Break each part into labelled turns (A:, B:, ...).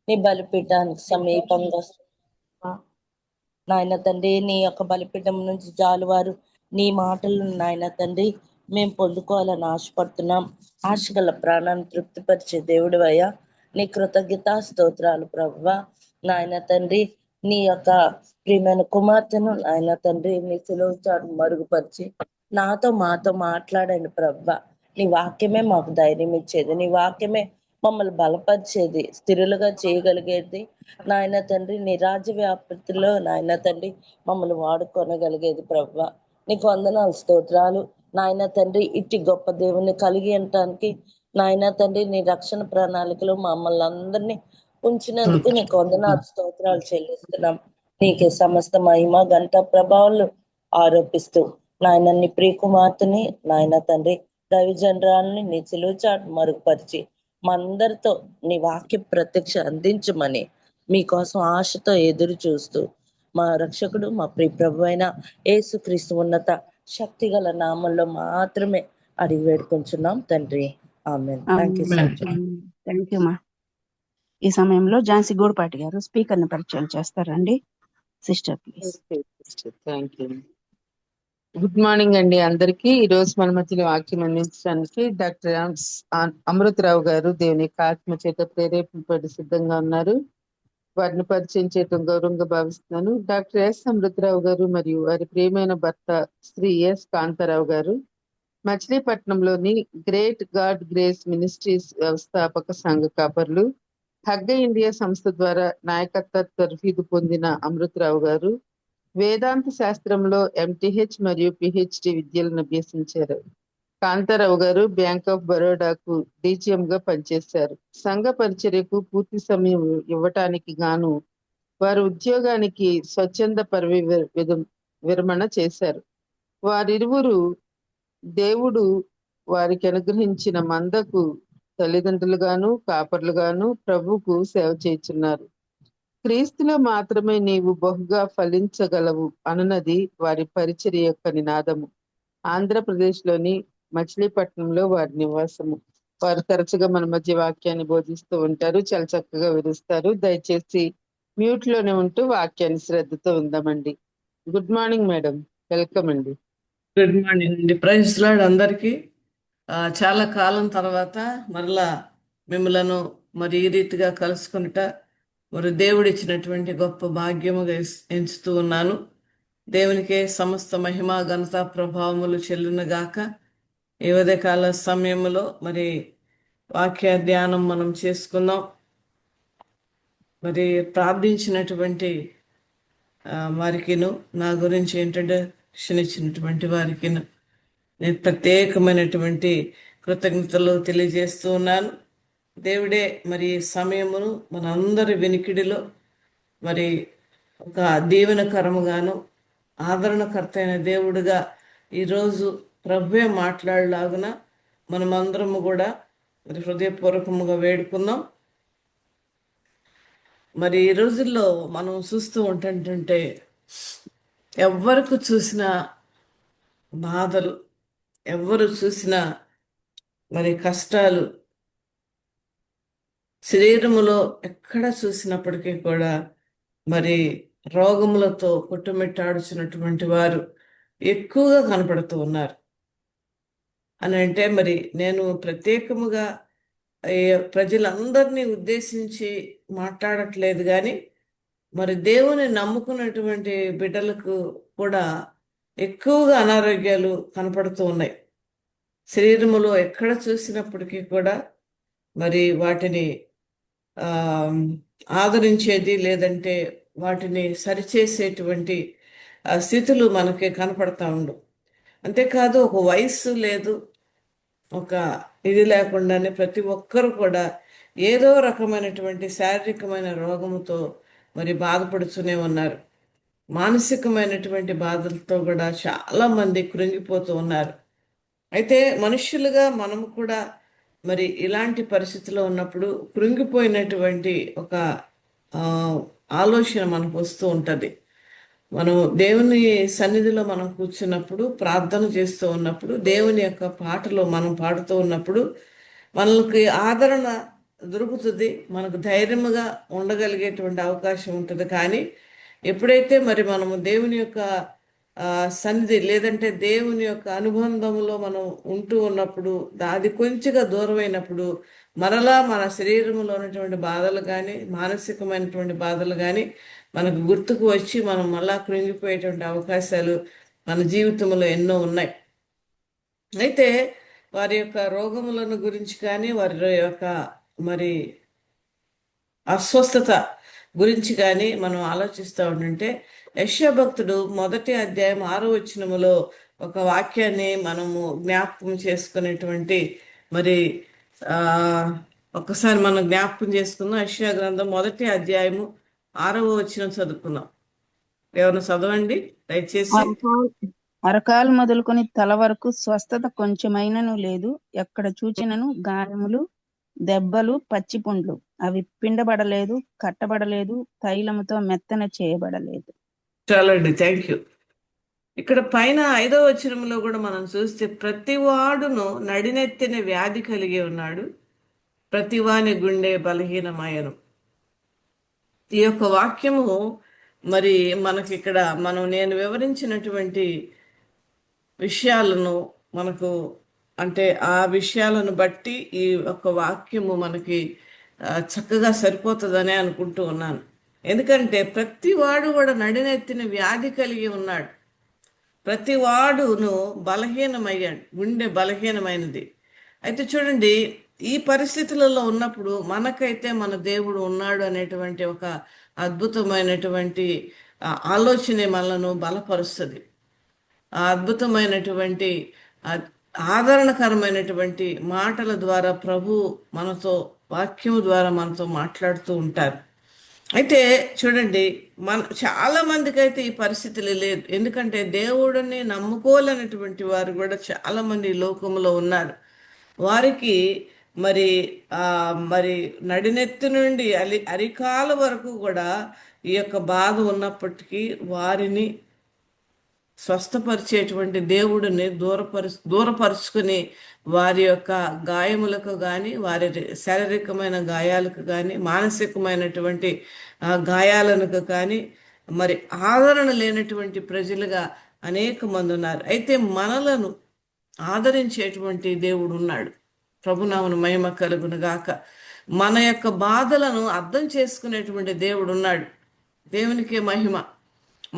A: నీ బలిపీఠానికి సమీపంగా నాయన తండ్రి, నీ యొక్క బలిపీఠం నుంచి జాలువారు నీ మాటలను నాయన తండ్రి మేము పొందుకోవాలని ఆశపడుతున్నాం. ఆశ గల ప్రాణాన్ని తృప్తిపరిచే దేవుడు అయ్యా, నీ కృతజ్ఞతా స్తోత్రాలు ప్రభువా. నాయన తండ్రి, నీ యొక్క ప్రియమైన కుమార్తెను నాయన తండ్రి నీ సులువు చాటు మరుగుపరిచి నాతో మాతో మాట్లాడండి ప్రభువా. నీ వాక్యమే మాకు ధైర్యం ఇచ్చేది, నీ వాక్యమే మమ్మల్ని బలపరిచేది, స్థిరులుగా చేయగలిగేది నాయన తండ్రి. నీ రాజ్య వ్యాప్తిలో నాయన తండ్రి మమ్మల్ని వాడుకొనగలిగేది ప్రభువా. నీకు వందనాలు స్తోత్రాలు నాయన తండ్రి. ఇట్టి గొప్ప దేవుని కలిగి ఉండటానికి నాయన తండ్రి నీ రక్షణ ప్రణాళికలో మమ్మల్ని అందరినీ ఉంచినందుకు నీకు వందనాలు స్తోత్రాలు చెల్లిస్తున్నాం. నీకే సమస్త మహిమ గంట ప్రభావాలు ఆరోపిస్తూ నాయన నీ ప్రియ కుమార్తెని నాయన తండ్రి దైవజనరాలని నీ సిలువ చాటు మరుగుపరిచి మా అందరితో నీ వాక్య ప్రత్యక్ష అందించమని మీకోసం ఆశతో ఎదురు చూస్తూ మా రక్షకుడు మా ప్రియ ప్రభు అయిన యేసుక్రీస్తు ఉన్నత శక్తి గల నామంలో మాత్రమే అడిగి వేడుకొంచున్నాం తండ్రి. Amen. Thank you so much.
B: Thank you మా. ఈ సమయంలో ఝాన్సీ గూడపాటి గారు స్పీకర్ ని పరిచయం చేస్తారండి. Sister please.
C: Thank you. Good morning అండి అందరికీ. ఈ రోజు మన మధ్యలో వాక్యం అందించడానికి డాక్టర్ అమృతరావు గారు దేవుని యొక్క ఆత్మ చేత ప్రేరేపింపబడి సిద్ధంగా ఉన్నారు. వారిని పరిచయం చేయడం గౌరవంగా భావిస్తున్నాను. డాక్టర్ ఎస్ అమృతరావు గారు మరియు వారి ప్రియమైన భర్త శ్రీ ఎస్ కాంతారావు గారు మచిలీపట్నంలోని గ్రేట్ గాడ్ గ్రేస్ మినిస్ట్రీస్ వ్యవస్థాపక సంఘ కాపర్లు. హగ్గ ఇండియా సంస్థ ద్వారా నాయకత్వ తర్ఫీదు పొందిన అమృతరావు గారు వేదాంత శాస్త్రంలో MTH మరియు PhD విద్యలను అభ్యసించారు. కాంతారావు గారు బ్యాంక్ ఆఫ్ బరోడాకు DGM గా పనిచేశారు. సంఘ పరిచర్యకు పూర్తి సమయం ఇవ్వటానికి గాను వారు ఉద్యోగానికి స్వచ్ఛంద విరమణ చేశారు. వారిరువురు దేవుడు వారికి అనుగ్రహించిన మందకు తల్లిదండ్రులుగాను కాపర్లుగాను ప్రభువుకు సేవ చేయుచున్నారు. క్రీస్తులో మాత్రమే నీవు బహుగా ఫలించగలవు అనున్నది వారి పరిచర్య యొక్క నినాదము. ఆంధ్రప్రదేశ్ లోని మచిలీపట్నంలో వారి నివాసము. వారు తరచుగా మన మధ్య వాక్యాన్ని బోధిస్తూ ఉంటారు, చాలా చక్కగా వివరిస్తారు. దయచేసి మ్యూట్ లోనే ఉంటూ వాక్యాన్ని శ్రద్ధతో ఉందామండి. గుడ్ మార్నింగ్ మేడం, వెల్కమ్ అండి.
D: గుడ్ మార్నింగ్ అండి. ప్రైజ్ లార్డ్ అందరికీ. చాలా కాలం తర్వాత మరలా మిమ్మలను మరి ఈ రీతిగా కలుసుకునుట మరి దేవుడిచ్చినటువంటి గొప్ప భాగ్యముగా ఎంచుతూ ఉన్నాను. దేవునికే సమస్త మహిమ ఘనత ప్రభావములు చెల్లునుగాక. ఈ ఉదయకాల సమయంలో మరి వాక్య ధ్యానం మనం చేసుకుందాం. మరి ప్రార్థించినటువంటి వారికిను నా గురించి ఇంట్రడక్షన్ ఇచ్చినటువంటి వారికిను నేను ప్రత్యేకమైనటువంటి కృతజ్ఞతలు తెలియజేస్తూ ఉన్నాను. దేవుడే మరి సమయమును మనందరి వినికిడిలో మరి ఒక దీవెనకరముగాను ఆదరణకర్త అయిన దేవుడుగా ఈరోజు ప్రభువే మాట్లాడలాగున మనమందరము కూడా మరి హృదయపూర్వకముగా వేడుకుందాం. మరి ఈ రోజుల్లో మనం చూస్తూ ఉంటుంటే ఎవరికి చూసిన బాధలు, ఎవరు చూసినా మరి కష్టాలు, శరీరములో ఎక్కడ చూసినప్పటికీ కూడా మరి రోగములతో కొట్టుమిట్టాడుచున్నటువంటి వారు ఎక్కువగా కనపడుతూ ఉన్నారు. అని అంటే మరి నేను ప్రత్యేకముగా ప్రజలందరినీ ఉద్దేశించి మాట్లాడట్లేదు, కానీ మరి దేవుని నమ్ముకున్నటువంటి బిడ్డలకు కూడా ఎక్కువగా అనారోగ్యాలు కనపడుతూ ఉన్నాయి. శరీరములో ఎక్కడ చూసినప్పటికీ కూడా మరి వాటిని ఆదరించేది లేదంటే వాటిని సరిచేసేటువంటి స్థితులు మనకి కనపడతా ఉండు. అంతేకాదు ఒక వయస్సు లేదు, ఒక ఇది లేకుండానే ప్రతి ఒక్కరు కూడా ఏదో రకమైనటువంటి శారీరకమైన రోగముతో మరి బాధపడుతూనే ఉన్నారు. మానసికమైనటువంటి బాధలతో కూడా చాలా మంది కృంగిపోతూ ఉన్నారు. అయితే మనుష్యులుగా మనము కూడా మరి ఇలాంటి పరిస్థితిలో ఉన్నప్పుడు కృంగిపోయినటువంటి ఒక ఆలోచన మనకు వస్తూ ఉంటుంది. మనం దేవుని సన్నిధిలో మనం కూర్చున్నప్పుడు, ప్రార్థన చేస్తూ ఉన్నప్పుడు, దేవుని యొక్క పాటలో మనం పాడుతూ ఉన్నప్పుడు మనకి ఆదరణ దొరుకుతుంది, మనకు ధైర్యముగా ఉండగలిగేటువంటి అవకాశం ఉంటుంది. కానీ ఎప్పుడైతే మరి మనము దేవుని యొక్క సన్నిధి లేదంటే దేవుని యొక్క అనుబంధంలో మనం ఉంటూ ఉన్నప్పుడు అది కొంచెంగా దూరమైనప్పుడు మరలా మన శరీరంలో ఉన్నటువంటి బాధలు కానీ మానసికమైనటువంటి బాధలు కానీ మనకు గుర్తుకు వచ్చి మనం మళ్ళా కృంగిపోయేటువంటి అవకాశాలు మన జీవితంలో ఎన్నో ఉన్నాయి. అయితే వారి యొక్క రోగములను గురించి కానీ వారి యొక్క మరి అస్వస్థత గురించి కానీ మనం ఆలోచిస్తూ ఉంటుంటే యెషయా భక్తుడు 1వ అధ్యాయం 6వ వచనములో ఒక వాక్యాన్ని మనము జ్ఞాపకం చేసుకునేటువంటి మరి ఒకసారి మనం జ్ఞాపకం చేసుకుందాం. యెషయా గ్రంథం 1వ అధ్యాయము 6వ వచనం చదువుకుందాం. ఎవరైనా చదవండి దయచేసి.
B: అరకాలు మొదలుకొని తల వరకు స్వస్థత కొంచెమైనను లేదు. ఎక్కడ చూచినను గాయములు, దెబ్బలు, పచ్చిపుండ్లు. అవి పిండబడలేదు, కట్టబడలేదు, తైలముతో మెత్తన చేయబడలేదు.
D: చాలండి, థ్యాంక్ యూ. ఇక్కడ పైన 5వ వచనంలో కూడా మనం చూస్తే ప్రతి వాడును నడినెత్తిన వ్యాధి కలిగి ఉన్నాడు, ప్రతివాని గుండె బలహీనమాయను. ఈ యొక్క వాక్యము మరి మనకి ఇక్కడ నేను వివరించినటువంటి విషయాలను మనకు అంటే ఆ విషయాలను బట్టి ఈ యొక్క వాక్యము మనకి చక్కగా సరిపోతుందనే అనుకుంటూ ఉన్నాను. ఎందుకంటే ప్రతి వాడు కూడా నడినెత్తిన వ్యాధి కలిగి ఉన్నాడు, ప్రతి వాడును బలహీనమయ్యాడు, గుండె బలహీనమైనది. అయితే చూడండి, ఈ పరిస్థితులలో ఉన్నప్పుడు మనకైతే మన దేవుడు ఉన్నాడు అనేటువంటి ఒక అద్భుతమైనటువంటి ఆలోచన మనలను బలపరుస్తుంది. ఆ అద్భుతమైనటువంటి ఆదరణకరమైనటువంటి మాటల ద్వారా ప్రభు మనతో వాక్యము ద్వారా మనతో మాట్లాడుతూ ఉంటారు. అయితే చూడండి, చాలా మందికి అయితే ఈ పరిస్థితులు లేదు. ఎందుకంటే దేవుడిని నమ్ముకోలేనటువంటి వారు కూడా చాలా మంది ఈ లోకంలో ఉన్నారు. వారికి మరి నడినెత్తి నుండి అరికాల వరకు కూడా ఈ యొక్క బాధ ఉన్నప్పటికీ వారిని స్వస్థపరిచేటువంటి దేవుడిని దూరపరుచుకుని వారి యొక్క గాయములకు కానీ వారి శారీరకమైన గాయాలకు కానీ మానసికమైనటువంటి గాయాలకు కానీ మరి ఆదరణ లేనటువంటి ప్రజలుగా అనేక మంది ఉన్నారు. అయితే మనలను ఆదరించేటువంటి దేవుడు ఉన్నాడు. ప్రభునామను మహిమ కలుగును గాక. మన యొక్క బాధలను అర్థం చేసుకునేటువంటి దేవుడు ఉన్నాడు. దేవునికి మహిమ.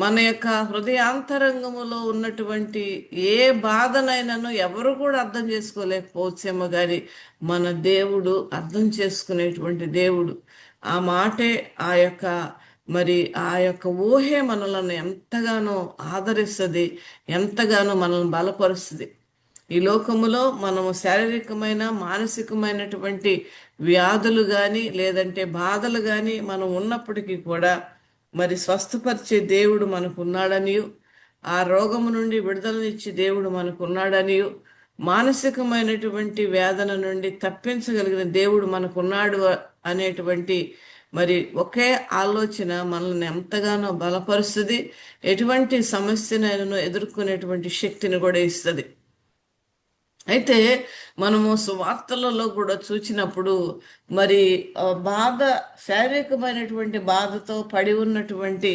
D: మన యొక్క హృదయాంతరంగములో ఉన్నటువంటి ఏ బాధనైనాను ఎవరు కూడా అర్థం చేసుకోలేకపోవచ్చేమో కానీ మన దేవుడు అర్థం చేసుకునేటువంటి దేవుడు. ఆ మాటే ఆ యొక్క ఊహే మనలను ఎంతగానో ఆదరిస్తుంది, ఎంతగానో మనల్ని బలపరుస్తుంది. ఈ లోకములో మనము శారీరకమైన మానసికమైనటువంటి వ్యాధులు కానీ లేదంటే బాధలు కానీ మనం ఉన్నప్పటికీ కూడా మరి స్వస్థపరిచే దేవుడు మనకు ఉన్నాడనియు, ఆ రోగము నుండి విడుదలనిచ్చి దేవుడు మనకు ఉన్నాడనియు, మానసికమైనటువంటి వేదన నుండి తప్పించగలిగిన దేవుడు మనకున్నాడు అనేటువంటి మరి ఒకే ఆలోచన మనల్ని ఎంతగానో బలపరుస్తుంది. ఎటువంటి సమస్యనైనా ఎదుర్కొనేటువంటి శక్తిని కూడా ఇస్తుంది. అయితే మనము సువార్తలలో కూడా చూచినప్పుడు మరి శారీరకమైనటువంటి బాధతో పడి ఉన్నటువంటి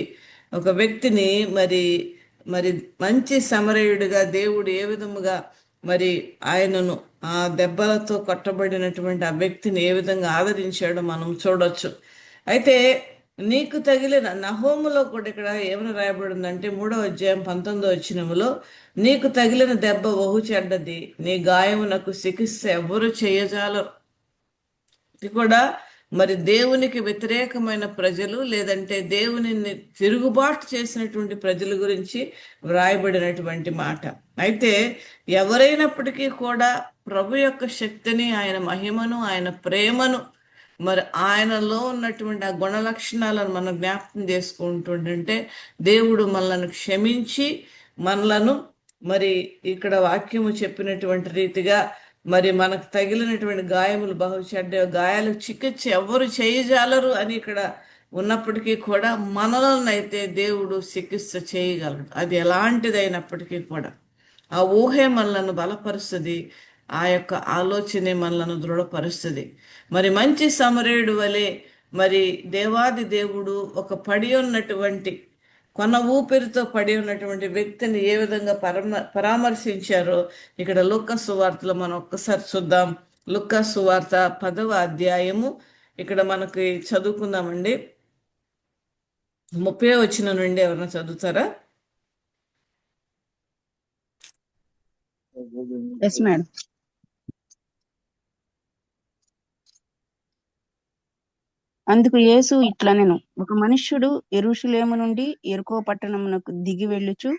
D: ఒక వ్యక్తిని మరి మంచి సమరయుడిగా దేవుడు ఏ విధముగా మరి ఆయనను ఆ దెబ్బలతో కొట్టబడినటువంటి ఆ వ్యక్తిని ఏ విధంగా ఆదరించాడో మనం చూడొచ్చు. అయితే నీకు తగిలిన నహోములో కూడా ఇక్కడ ఏమైనా రాయబడిందంటే 3వ అధ్యాయం 19వ వచనములో నీకు తగిలిన దెబ్బ బహు చెడ్డది, నీ గాయమునకు చికిత్స ఎవరు చేయజాలరు. ఇది కూడా మరి దేవునికి వ్యతిరేకమైన ప్రజలు లేదంటే దేవునిని తిరుగుబాటు చేసినటువంటి ప్రజల గురించి వ్రాయబడినటువంటి మాట. అయితే ఎవరైనప్పటికీ కూడా ప్రభు యొక్క శక్తిని, ఆయన మహిమను, ఆయన ప్రేమను మరి ఆయనలో ఉన్నటువంటి ఆ గుణ లక్షణాలను మనం జ్ఞాపకం చేసుకుంటుంటే దేవుడు మనలను క్షమించి మనలను మరి ఇక్కడ వాక్యము చెప్పినటువంటి రీతిగా మరి మనకు తగిలినటువంటి గాయములు బహు చెడ్డ గాయాలు చికిత్స ఎవరు చేయజాలరు అని ఇక్కడ ఉన్నప్పటికీ కూడా మనలను అయితే దేవుడు చికిత్స చేయగలడు. అది ఎలాంటిదైనప్పటికీ కూడా ఆ ఊహే మనలను బలపరుస్తుంది. ఆ యొక్క ఆలోచనే మనలను దృఢపరుస్తుంది. మరి మంచి సమరయుడు వలె మరి దేవాది దేవుడు ఒక పడి ఉన్నటువంటి కొన ఊపిరితో పడి ఉన్నటువంటి వ్యక్తిని ఏ విధంగా పరామర్శించారో ఇక్కడ లూకా సువార్తలో మనం ఒక్కసారి చూద్దాం. లూకా సువార్త 10వ అధ్యాయము ఇక్కడ మనకి చదువుకుందామండి. 30వ వచనం నుండి ఎవరైనా చదువుతారా?
B: Yes madam. అందుకు యేసు ఇట్లనెను, ఒక మనుష్యుడు యెరూషలేము నుండి యెరికో పట్టణమునకు దిగి వెళ్ళుచు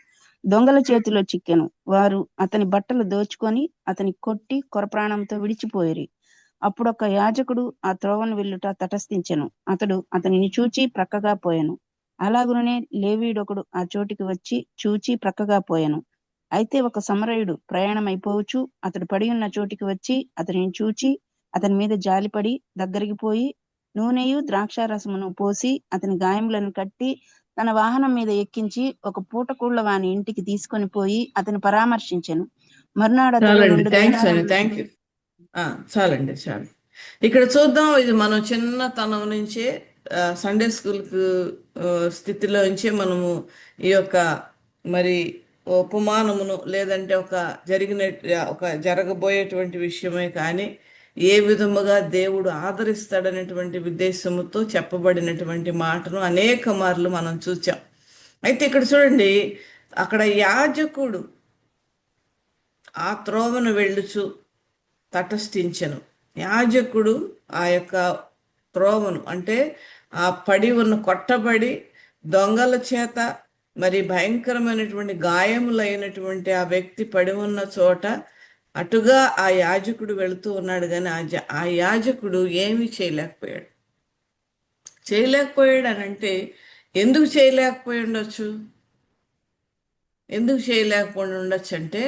B: దొంగల చేతిలో చిక్కెను. వారు అతని బట్టలు దోచుకొని అతని కొట్టి కొరప్రాణంతో విడిచిపోయిరి. అప్పుడు ఒక యాజకుడు ఆ త్రోవను వెళ్ళుట తటస్థించెను. అతడు అతనిని చూచి ప్రక్కగా పోయెను. అలాగుననే లేవీయుడొకడు ఆ చోటికి వచ్చి చూచి ప్రక్కగా పోయెను. అయితే ఒక సమరయుడు ప్రయాణమైపోవచ్చు అతడు పడి ఉన్న చోటికి వచ్చి అతనిని చూచి అతని మీద జాలిపడి దగ్గరికి పోయి నూనెయు ద్రాక్షారసమును పోసి అతని గాయములను కట్టి తన వాహనం మీద ఎక్కించి ఒక పూటకూళ్ళ వాని ఇంటికి తీసుకొని పోయి అతని పరామర్శించెను. మర్నాడు అతడు
D: చాలండి,
B: 2
D: థ్యాంక్స్ అండి,
B: దేనారములు
D: థ్యాంక్ యూ. చాలండి, చాలు. ఇక్కడ చూద్దాం, ఇది మనం చిన్నతనం నుంచే సండే స్కూల్కు స్థితిలో నుంచే మనము ఈ యొక్క మరి ఉపమానమును లేదంటే ఒక జరగబోయేటువంటి విషయమే కానీ ఏ విధముగా దేవుడు ఆదరిస్తాడనేటువంటి ఉద్దేశముతో చెప్పబడినటువంటి మాటను అనేక మార్లు మనం చూచాం. అయితే ఇక్కడ చూడండి, అక్కడ యాజకుడు ఆ త్రోవను వెళ్ళుచు తటస్థించెను. యాజకుడు ఆ యొక్క త్రోవను అంటే ఆ పడి ఉన్న కొట్టబడి దొంగల చేత మరి భయంకరమైనటువంటి గాయములైనటువంటి ఆ వ్యక్తి పడి ఉన్న చోట అటుగా ఆ యాజకుడు వెళుతూ ఉన్నాడు. కానీ ఆ యాజకుడు ఏమీ చేయలేకపోయాడు అని అంటే ఎందుకు చేయలేకపోయి ఉండొచ్చు? ఎందుకు చేయలేకపోయి ఉండొచ్చు అంటే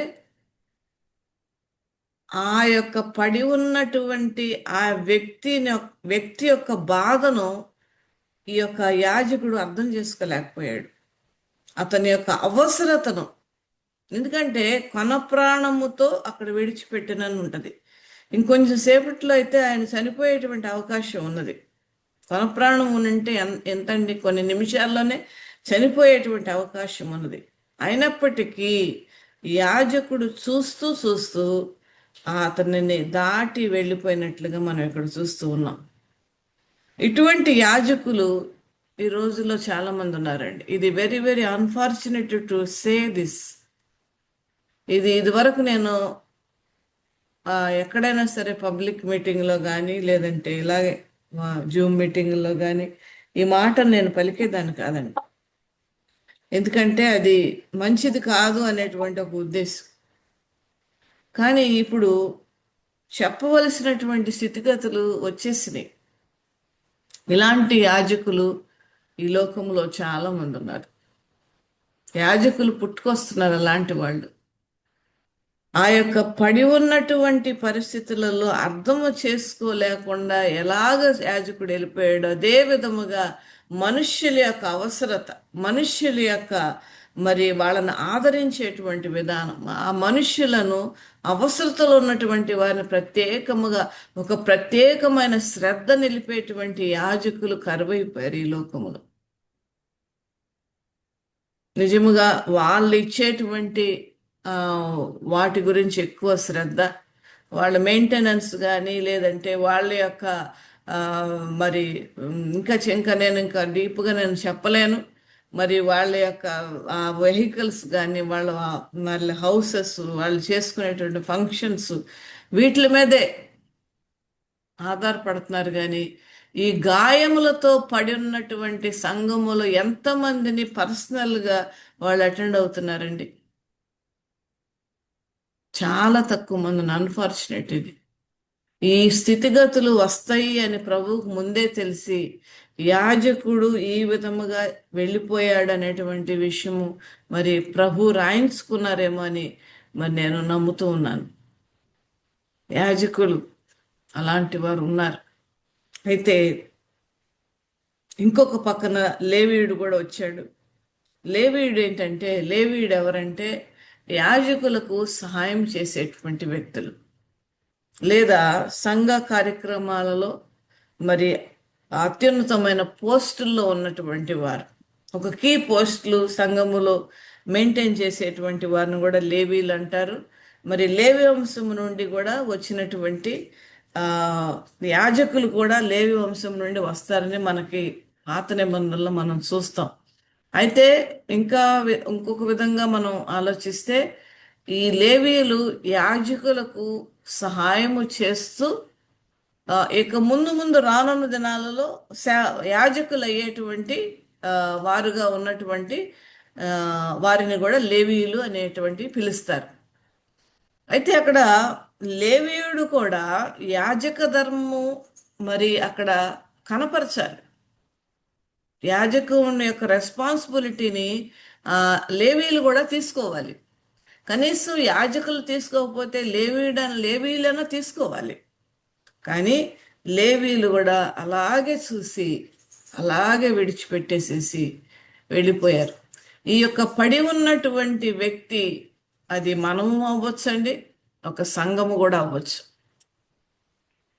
D: ఆ యొక్క పడి ఉన్నటువంటి ఆ వ్యక్తి యొక్క బాధను ఈ యొక్క యాజకుడు అర్థం చేసుకోలేకపోయాడు, అతని యొక్క అవసరతను. ఎందుకంటే కొన ప్రాణముతో అక్కడ విడిచిపెట్టినని ఉంటుంది. ఇంకొంచెం సేపట్లో అయితే ఆయన చనిపోయేటువంటి అవకాశం ఉన్నది. కొన ప్రాణం ఉంటే ఎంతండి, కొన్ని నిమిషాల్లోనే చనిపోయేటువంటి అవకాశం ఉన్నది. అయినప్పటికీ యాజకుడు చూస్తూ అతనిని దాటి వెళ్ళిపోయినట్లుగా మనం ఇక్కడ చూస్తూ ఉన్నాం. ఇటువంటి యాజకులు ఈ రోజుల్లో చాలా మంది ఉన్నారండి. ఇది very very unfortunate to say this. ఇదివరకు నేను ఎక్కడైనా సరే పబ్లిక్ మీటింగ్లో కానీ లేదంటే ఇలాగే జూమ్ మీటింగ్లో కానీ ఈ మాట నేను పలికేదాన్ని కాదండి. ఎందుకంటే అది మంచిది కాదు అనేటువంటి ఒక ఉద్దేశం. కానీ ఇప్పుడు చెప్పవలసినటువంటి స్థితిగతులు వచ్చేసినాయి. ఇలాంటి యాజకులు ఈ లోకంలో చాలా మంది ఉన్నారు. యాజకులు పుట్టుకొస్తున్నారు. అలాంటి వాళ్ళు ఆ యొక్క పడి ఉన్నటువంటి పరిస్థితులలో అర్థము చేసుకోలేకుండా ఎలాగ యాజకుడు వెళ్ళిపోయాడో అదే విధముగా మనుష్యుల యొక్క అవసరత, మనుష్యుల యొక్క మరి వాళ్ళని ఆదరించేటువంటి విధానం, ఆ మనుష్యులను అవసరతలో ఉన్నటువంటి వారిని ప్రత్యేకముగా ఒక ప్రత్యేకమైన శ్రద్ధ నిలిపేటువంటి యాజకులు కరువైపోయారు ఈ లోకములో. నిజముగా వాళ్ళు ఇచ్చేటువంటి వాటి గురించి ఎక్కువ శ్రద్ధ, వాళ్ళ మెయింటెనెన్స్ కానీ లేదంటే వాళ్ళ యొక్క మరి ఇంకా నేను డీప్గా నేను చెప్పలేను. మరి వాళ్ళ యొక్క వెహికల్స్ కానీ వాళ్ళ హౌసెస్, వాళ్ళు చేసుకునేటువంటి ఫంక్షన్స్, వీటి మీదే ఆధారపడుతున్నారు. కానీ ఈ గాయములతో పడి ఉన్నటువంటి సంఘములో ఎంతమందిని పర్సనల్గా వాళ్ళు అటెండ్ అవుతున్నారండి? చాలా తక్కువ మందిని. అన్ఫార్చునేట్ ఇది. ఈ స్థితిగతులు వస్తాయి అని ప్రభువుకు ముందే తెలిసి యాజకుడు ఈ విధముగా వెళ్ళిపోయాడు అనేటువంటి విషయము మరి ప్రభు రాయించుకున్నారేమో అని మరి నేను నమ్ముతూ ఉన్నాను. యాజకులు అలాంటి వారు ఉన్నారు. అయితే ఇంకొక పక్కన లేవీయుడు కూడా వచ్చాడు. లేవీయుడు ఎవరంటే యాజకులకు సహాయం చేసేటువంటి వ్యక్తులు. లేదా సంఘ కార్యక్రమాలలో మరి అత్యున్నతమైన పోస్టుల్లో ఉన్నటువంటి వారు, ఒక కీ పోస్టులు సంఘములో మెయింటైన్ చేసేటువంటి వారిని కూడా లేవీలు అంటారు. మరి లేవి వంశం నుండి కూడా వచ్చినటువంటి ఆ యాజకులు కూడా లేవి వంశం నుండి వస్తారని మనకి పాత నిబంధనలో మనం చూస్తాం. అయితే ఇంకా ఇంకొక విధంగా మనం ఆలోచిస్తే ఈ లేవీయులు యాజకులకు సహాయము చేస్తూ ఇక ముందు ముందు రానున్న దినాలలో యాజకులు అయ్యేటువంటి వారుగా ఉన్నటువంటి వారిని కూడా లేవీయులు అనేటువంటి పిలుస్తారు. అయితే అక్కడ లేవీయుడు కూడా యాజక ధర్మము మరి అక్కడ కనపరచాలి. యాజకుని యొక్క రెస్పాన్సిబిలిటీని లేవీలు కూడా తీసుకోవాలి. కనీసం యాజకులు తీసుకోకపోతే లేవీయులైనా తీసుకోవాలి. కానీ లేవీలు కూడా అలాగే చూసి అలాగే విడిచిపెట్టేసేసి వెళ్ళిపోయారు. ఈ యొక్క పడి ఉన్నటువంటి వ్యక్తి, అది మనము అవ్వచ్చండి, ఒక సంఘము కూడా అవ్వచ్చు,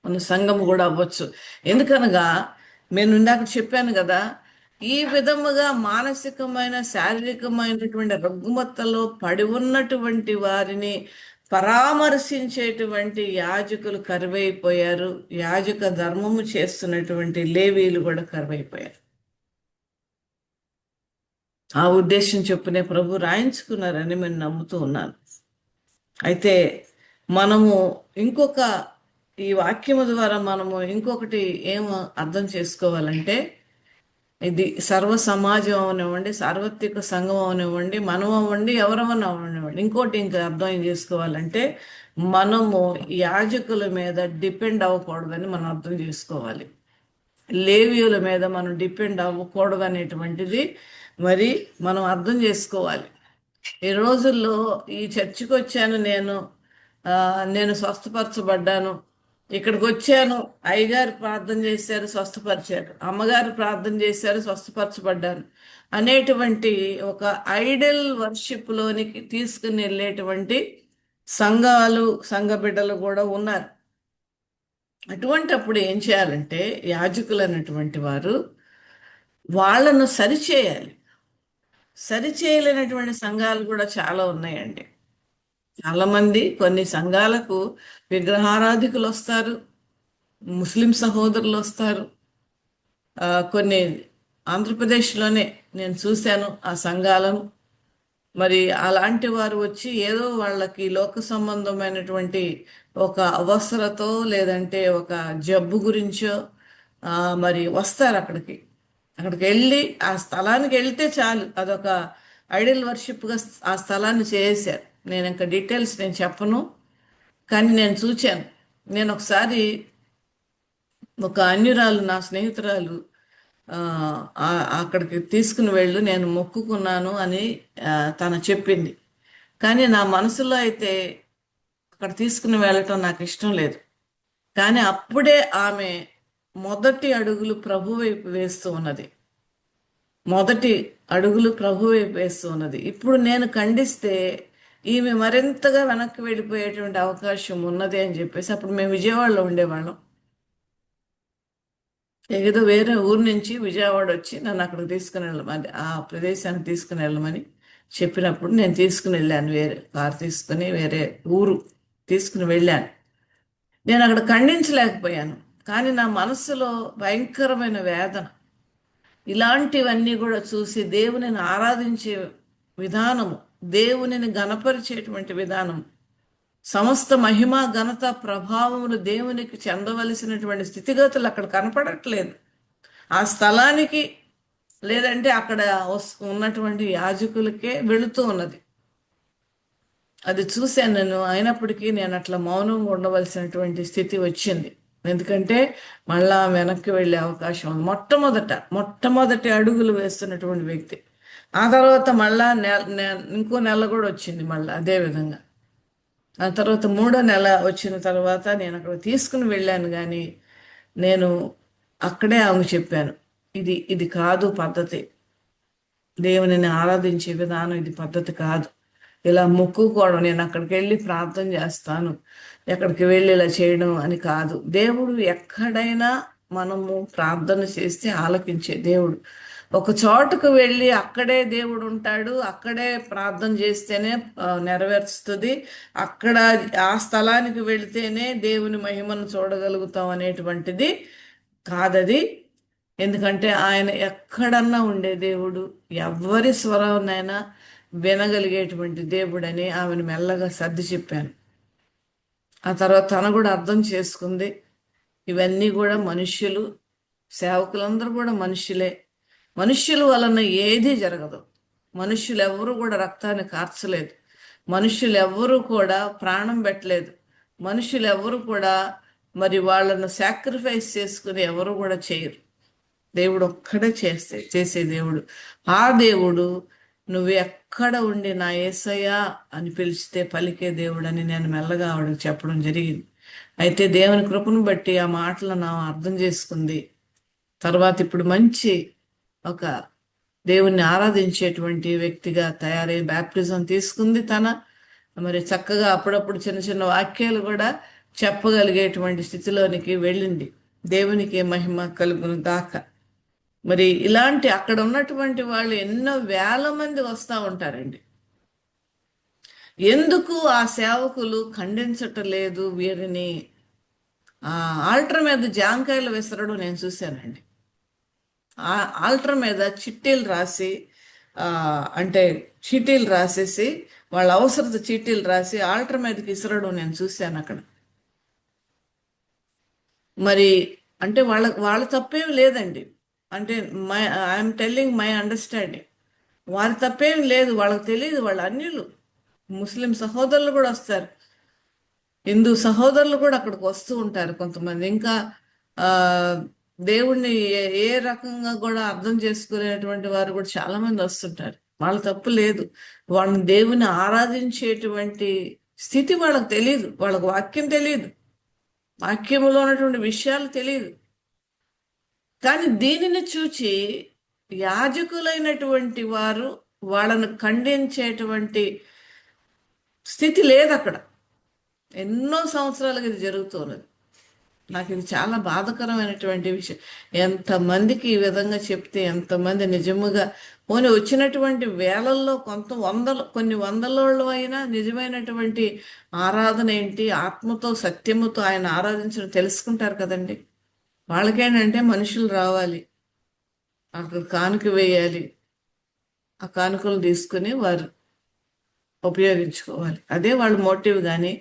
D: మన సంఘము కూడా అవ్వచ్చు. ఎందుకనగా నేను ఇందాక చెప్పాను కదా, ఈ విధముగా మానసికమైన శారీరకమైనటువంటి రుగ్మతలో పడి ఉన్నటువంటి వారిని పరామర్శించేటువంటి యాజకులు కరువైపోయారు. యాజక ధర్మము చేస్తున్నటువంటి లేవీలు కూడా కరువైపోయారు. ఆ ఉద్దేశం చొప్పునే ప్రభు రాయించుకున్నారని నేను నమ్ముతూ ఉన్నాను. అయితే మనము ఈ వాక్యము ద్వారా మనము ఇంకొకటి ఏం అర్థం చేసుకోవాలంటే, ఇది సర్వ సమాజం అవనివ్వండి, సార్వత్రిక సంఘం అవనివ్వండి, మనం అవ్వండి, ఎవరమన్నా అవనివ్వండి, ఇంకోటి ఇంకా అర్థం చేసుకోవాలంటే మనము యాజకుల మీద డిపెండ్ అవ్వకూడదని మనం అర్థం చేసుకోవాలి. లేవీయుల మీద మనం డిపెండ్ అవ్వకూడదు అనేటువంటిది మరి మనం అర్థం చేసుకోవాలి. ఈ రోజుల్లో ఈ చర్చికి వచ్చాను, నేను స్వస్థపరచబడ్డాను, ఇక్కడికి వచ్చాను, అయ్యగారు ప్రార్థన చేశారు, స్వస్థపరిచారు, అమ్మగారు ప్రార్థన చేశారు, స్వస్థపరచబడ్డాను అనేటువంటి ఒక ఐడల్ వర్షిప్లోనికి తీసుకుని వెళ్ళేటువంటి సంఘ బిడ్డలు కూడా ఉన్నారు. అటువంటప్పుడు ఏం చేయాలంటే యాజకులు అన్నటువంటి వారు వాళ్ళను సరిచేయాలి. సరిచేయలేనటువంటి సంఘాలు కూడా చాలా ఉన్నాయండి. చాలామంది కొన్ని సంఘాలకు విగ్రహారాధికులు వస్తారు, ముస్లిం సహోదరులు వస్తారు. కొన్ని ఆంధ్రప్రదేశ్లోనే నేను చూశాను ఆ సంఘాలను. మరి అలాంటి వారు వచ్చి ఏదో వాళ్ళకి లోక సంబంధమైనటువంటి ఒక అవసరతో లేదంటే ఒక జబ్బు గురించో మరి వస్తారు అక్కడికి వెళ్ళి ఆ స్థలానికి వెళ్తే చాలు, అదొక ఐడల్ వర్షిప్గా ఆ స్థలాన్ని చేశారు. నేను ఇంకా డీటెయిల్స్ నేను చెప్పను, కానీ నేను చూశాను. నేను ఒకసారి ఒక అన్యురాలు, నా స్నేహితురాలు అక్కడికి తీసుకుని వెళ్ళు, నేను మొక్కుకున్నాను అని తను చెప్పింది. కానీ నా మనసులో అయితే అక్కడ తీసుకుని వెళ్ళటం నాకు ఇష్టం లేదు. కానీ అప్పుడే ఆమె మొదటి అడుగులు ప్రభు వైపు వేస్తూ ఉన్నది. ఇప్పుడు నేను ఖండిస్తే ఈమె మరింతగా వెనక్కి వెళ్ళిపోయేటువంటి అవకాశం ఉన్నది అని చెప్పేసి, అప్పుడు మేము విజయవాడలో ఉండేవాళ్ళం. ఏదో వేరే ఊరు నుంచి విజయవాడ వచ్చి నన్ను అక్కడికి తీసుకుని వెళ్ళమని, ఆ ప్రదేశానికి తీసుకుని వెళ్ళమని చెప్పినప్పుడు నేను తీసుకుని వెళ్ళాను. వేరే కారు తీసుకుని వేరే ఊరు తీసుకుని వెళ్ళాను. నేను అక్కడ ఖండించలేకపోయాను, కానీ నా మనసులో భయంకరమైన వేదన. ఇలాంటివన్నీ కూడా చూసి దేవునిని ఆరాధించే విధానము, దేవునిని గణపరిచేటువంటి విధానం, సమస్త మహిమ ఘనత ప్రభావములు దేవునికి చెందవలసినటువంటి స్థితిగతులు అక్కడ కనపడట్లేదు. ఆ స్థలానికి లేదంటే అక్కడ ఉన్నటువంటి యాజకులకే వెళుతూ ఉన్నది. అది చూశాను నేను. అయినప్పటికీ నేను అట్లా మౌనంగా ఉండవలసినటువంటి స్థితి వచ్చింది. ఎందుకంటే మళ్ళా వెనక్కి వెళ్ళే అవకాశం ఉంది. మొట్టమొదటి అడుగులు వేస్తున్నటువంటి వ్యక్తి. ఆ తర్వాత మళ్ళా ఇంకో నెల కూడా వచ్చింది మళ్ళీ అదేవిధంగా. ఆ తర్వాత 3వ నెల వచ్చిన తర్వాత నేను అక్కడ తీసుకుని వెళ్ళాను. కానీ నేను అక్కడే ఆమె చెప్పాను, ఇది కాదు పద్ధతి, దేవునిని ఆరాధించే విధానం ఇది పద్ధతి కాదు. ఇలా మొక్కుకోవడం, నేను అక్కడికి వెళ్ళి ప్రార్థన చేస్తాను, ఎక్కడికి వెళ్ళి ఇలా చేయడం అని కాదు. దేవుడు ఎక్కడైనా మనము ప్రార్థన చేస్తే ఆలకించే దేవుడు. ఒక చోటుకు వెళ్ళి అక్కడే దేవుడు ఉంటాడు, అక్కడే ప్రార్థన చేస్తేనే నెరవేరుస్తుంది, అక్కడ ఆ స్థలానికి వెళితేనే దేవుని మహిమను చూడగలుగుతాం అనేటువంటిది కాదది. ఎందుకంటే ఆయన ఎక్కడన్నా ఉండే దేవుడు, ఎవరి స్వరాన్నైనా వినగలిగేటువంటి దేవుడని ఆమెను మెల్లగా సర్ది చెప్పాను. ఆ తర్వాత తను కూడా అర్థం చేసుకుంది, ఇవన్నీ కూడా మనుష్యులు, సేవకులందరూ కూడా మనుషులే, మనుష్యుల వలన ఏదీ జరగదు. మనుష్యులు ఎవరు కూడా రక్తాన్ని కార్చలేదు, మనుష్యులు ఎవరు కూడా ప్రాణం పెట్టలేదు, మనుషులు ఎవరు కూడా మరి వాళ్ళను సాక్రిఫైస్ చేసుకుని ఎవరు కూడా చేయరు. దేవుడు ఒక్కడే చేసే దేవుడు. ఆ దేవుడు నువ్వు ఎక్కడ ఉండి నా యేసయ్యా అని పిలిచితే పలికే దేవుడు అని నేను మెల్లగా ఆవిడకి చెప్పడం జరిగింది. అయితే దేవుని కృపను బట్టి ఆ మాటలను అర్థం చేసుకుంది. తర్వాత ఇప్పుడు మంచి ఒక దేవుణ్ణి ఆరాధించేటువంటి వ్యక్తిగా తయారై బ్యాప్టిజం తీసుకుంది. మరి చక్కగా అప్పుడప్పుడు చిన్న చిన్న వాక్యాలు కూడా చెప్పగలిగేటువంటి స్థితిలోనికి వెళ్ళింది. దేవునికి మహిమ కలుగును గాక. మరి ఇలాంటి అక్కడ ఉన్నటువంటి వాళ్ళు ఎన్నో వేల మంది వస్తూ ఉంటారండి. ఎందుకు ఆ సేవకులు ఖండించటం లేదు వీరిని? ఆ ఆల్టర్ మీద జాంకాయలు విసరడం నేను చూశానండి. ఆ ఆల్టర్ మీద చిట్టీలు రాసి, అంటే చీటీలు రాసేసి, వాళ్ళ అవసరత చీటీలు రాసి ఆల్టర్ మీదకి విసరడం నేను చూశాను అక్కడ. మరి అంటే వాళ్ళ తప్పేం లేదండి. అంటే ఐఎమ్ టెల్లింగ్ మై అండర్స్టాండింగ్. వారి తప్పేం లేదు, వాళ్ళకి తెలియదు, వాళ్ళు అన్యులు. ముస్లిం సహోదరులు కూడా వస్తారు, హిందూ సహోదరులు కూడా అక్కడికి వస్తూ ఉంటారు కొంతమంది. ఇంకా దేవుణ్ణి ఏ రకంగా కూడా అర్థం చేసుకునేటువంటి వారు కూడా చాలా మంది వస్తుంటారు. వాళ్ళ తప్పు లేదు, వాళ్ళని దేవుని ఆరాధించేటువంటి స్థితి వాళ్ళకి తెలియదు, వాళ్ళకు వాక్యం తెలియదు, వాక్యంలో ఉన్నటువంటి విషయాలు తెలియదు. కానీ దీనిని చూచి యాజకులైనటువంటి వారు వాళ్ళను ఖండించేటువంటి స్థితి లేదు అక్కడ. ఎన్నో సంవత్సరాలుగా ఇది జరుగుతున్నది. నాకు ఇది చాలా బాధకరమైనటువంటి విషయం. ఎంతమందికి ఈ విధంగా చెప్తే ఎంతమంది నిజముగా పోనీ వచ్చినటువంటి వేలల్లో కొన్ని వందలోళ్ళు అయినా నిజమైనటువంటి ఆరాధన ఏంటి, ఆత్మతో సత్యముతో ఆయన ఆరాధించడం తెలుసుకుంటారు కదండి. వాళ్ళకేంటంటే మనుషులు రావాలి, అక్కడ కానుక వేయాలి, ఆ కానుకలు తీసుకుని వారు ఉపయోగించుకోవాలి, అదే వాళ్ళ మోటివ్. కానీ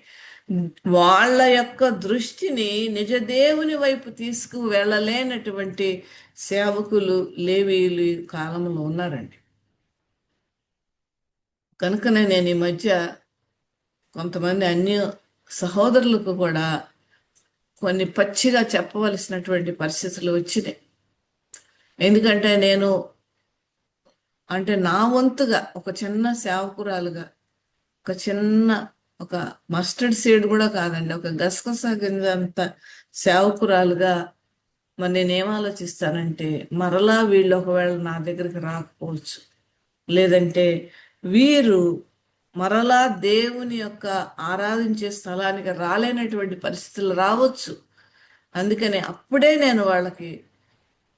D: వాళ్ళ యొక్క దృష్టిని నిజ దేవుని వైపు తీసుకు వెళ్ళలేనటువంటి సేవకులు లేవీయులు ఈ కాలంలో ఉన్నారండి. కనుకనే నేను ఈ మధ్య కొంతమంది అన్య సహోదరులకు కూడా కొన్ని పచ్చిగా చెప్పవలసినటువంటి పరిస్థితులు వచ్చినాయి. ఎందుకంటే నేను నా వంతుగా ఒక చిన్న సేవకురాలుగా, ఒక మస్టర్డ్ సీడ్ కూడా కాదండి, ఒక గసగస గింజ అంత సేవకురాలుగా మరి నేనేం ఆలోచిస్తానంటే, మరలా వీళ్ళు ఒకవేళ నా దగ్గరికి రాకపోవచ్చు, లేదంటే వీరు మరలా దేవుని యొక్క ఆరాధించే స్థలానికి రాలేనటువంటి పరిస్థితులు రావచ్చు. అందుకని అప్పుడే నేను వాళ్ళకి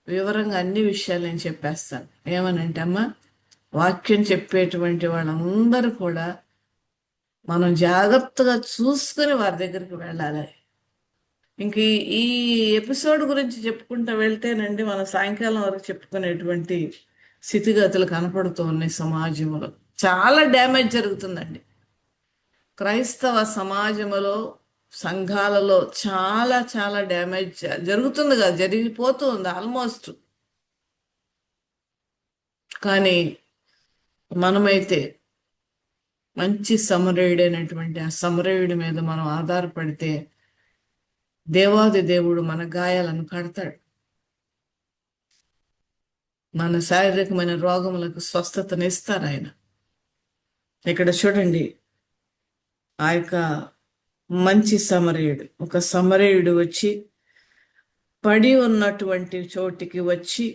D: వివరంగా అన్ని విషయాలు నేను చెప్పేస్తాను. ఏమనంటే, అమ్మా, వాక్యం చెప్పేటువంటి వాళ్ళందరూ కూడా మనం జాగ్రత్తగా చూసుకుని వారి దగ్గరికి వెళ్ళాలి. ఇంక ఈ ఎపిసోడ్ గురించి చెప్పుకుంటూ వెళ్తేనండి మనం సాయంకాలం వరకు చెప్పుకునేటువంటి స్థితిగతులు కనపడుతూ ఉన్నాయి. సమాజంలో చాలా డ్యామేజ్ జరుగుతుందండి. క్రైస్తవ సమాజంలో, సంఘాలలో చాలా చాలా డ్యామేజ్ జరుగుతుంది కదా, జరిగిపోతుంది ఆల్మోస్ట్. కానీ మనమైతే మంచి సమరయుడైనటువంటి ఆ సమరయుడి మీద మనం ఆధారపడితే దేవాది దేవుడు మన గాయాలను కడతాడు, మన శారీరకమైన రోగములకు స్వస్థతను ఇస్తారు ఆయన. ఇక్కడ చూడండి, ఆ యొక్క మంచి సమరయుడు, ఒక సమరయుడు వచ్చి పడి ఉన్నటువంటి చోటికి వచ్చి,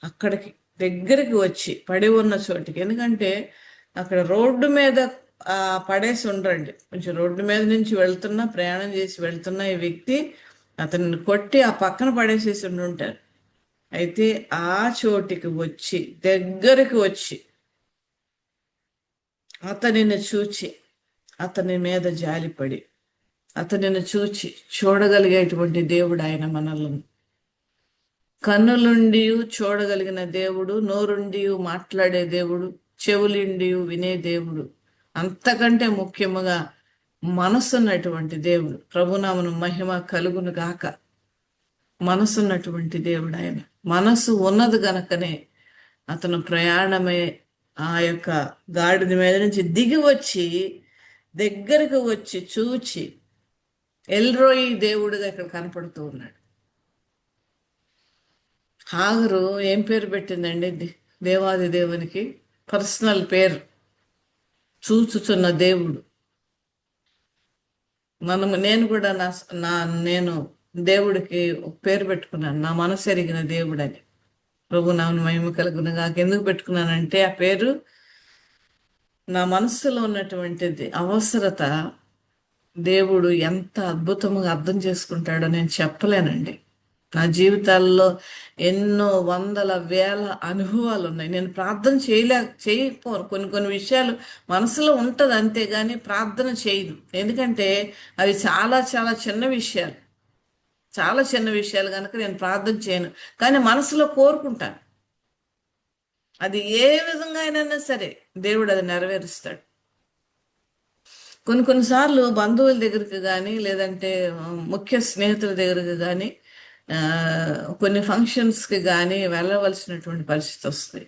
D: అక్కడికి దగ్గరికి వచ్చి పడి ఉన్న చోటికి, ఎందుకంటే అక్కడ రోడ్డు మీద పడేసి ఉండరండి. కొంచెం రోడ్డు మీద నుంచి వెళ్తున్నా, ప్రయాణం చేసి వెళ్తున్న ఈ వ్యక్తి అతన్ని కొట్టి ఆ పక్కన పడేసేసి ఉండుంటారు. అయితే ఆ చోటికి వచ్చి, దగ్గరికి వచ్చి, అతనిని చూచి, అతని మీద జాలిపడి, అతనిని చూచి చూడగలిగేటువంటి దేవుడు ఆయన మనల్ని. కన్నులుండి చూడగలిగిన దేవుడు, నోరుండి మాట్లాడే దేవుడు, చెవులుండి వినే దేవుడు, అంతకంటే ముఖ్యముగా మనసున్నటువంటి దేవుడు. ప్రభునామను మహిమ కలుగును గాక. మనసున్నటువంటి దేవుడు ఆయన. మనసు ఉన్నది గనకనే అతను ప్రయాణమే ఆ యొక్క గాడిద మీద నుంచి దిగి వచ్చి, దగ్గరకు వచ్చి చూచి, ఎల్రోయి దేవుడిగా ఇక్కడ కనపడుతూ ఉన్నాడు. హాగరు ఏం పేరు పెట్టిందండి దేవాది దేవునికి? పర్సనల్ పేరు, చూచుచున్న దేవుడు. నేను కూడా నేను దేవుడికి ఒక పేరు పెట్టుకున్నాను, నా మనసు ఎరిగిన దేవుడని. ప్రభు నామను మహిమ కలుగును గాక. ఎందుకు పెట్టుకున్నానంటే ఆ పేరు నా మనస్సులో ఉన్నటువంటిది అవసరత దేవుడు ఎంత అద్భుతంగా అర్థం చేసుకుంటాడో నేను చెప్పలేనండి. నా జీవితాల్లో ఎన్నో వందల వేల అనుభవాలు ఉన్నాయి. నేను ప్రార్థన చేయకపోను. కొన్ని విషయాలు మనసులో ఉంటుంది అంతేగాని ప్రార్థన చేయను. ఎందుకంటే అవి చాలా చాలా చిన్న విషయాలు, చాలా చిన్న విషయాలు కనుక నేను ప్రార్థన చేయను. కానీ మనసులో కోరుకుంటాను. అది ఏ విధంగా అయినా సరే దేవుడు అది నెరవేరుస్తాడు. కొన్నిసార్లు బంధువుల దగ్గరికి కానీ, లేదంటే ముఖ్య స్నేహితుల దగ్గరికి కానీ, కొన్ని ఫంక్షన్స్కి కానీ వెళ్ళవలసినటువంటి పరిస్థితి వస్తుంది.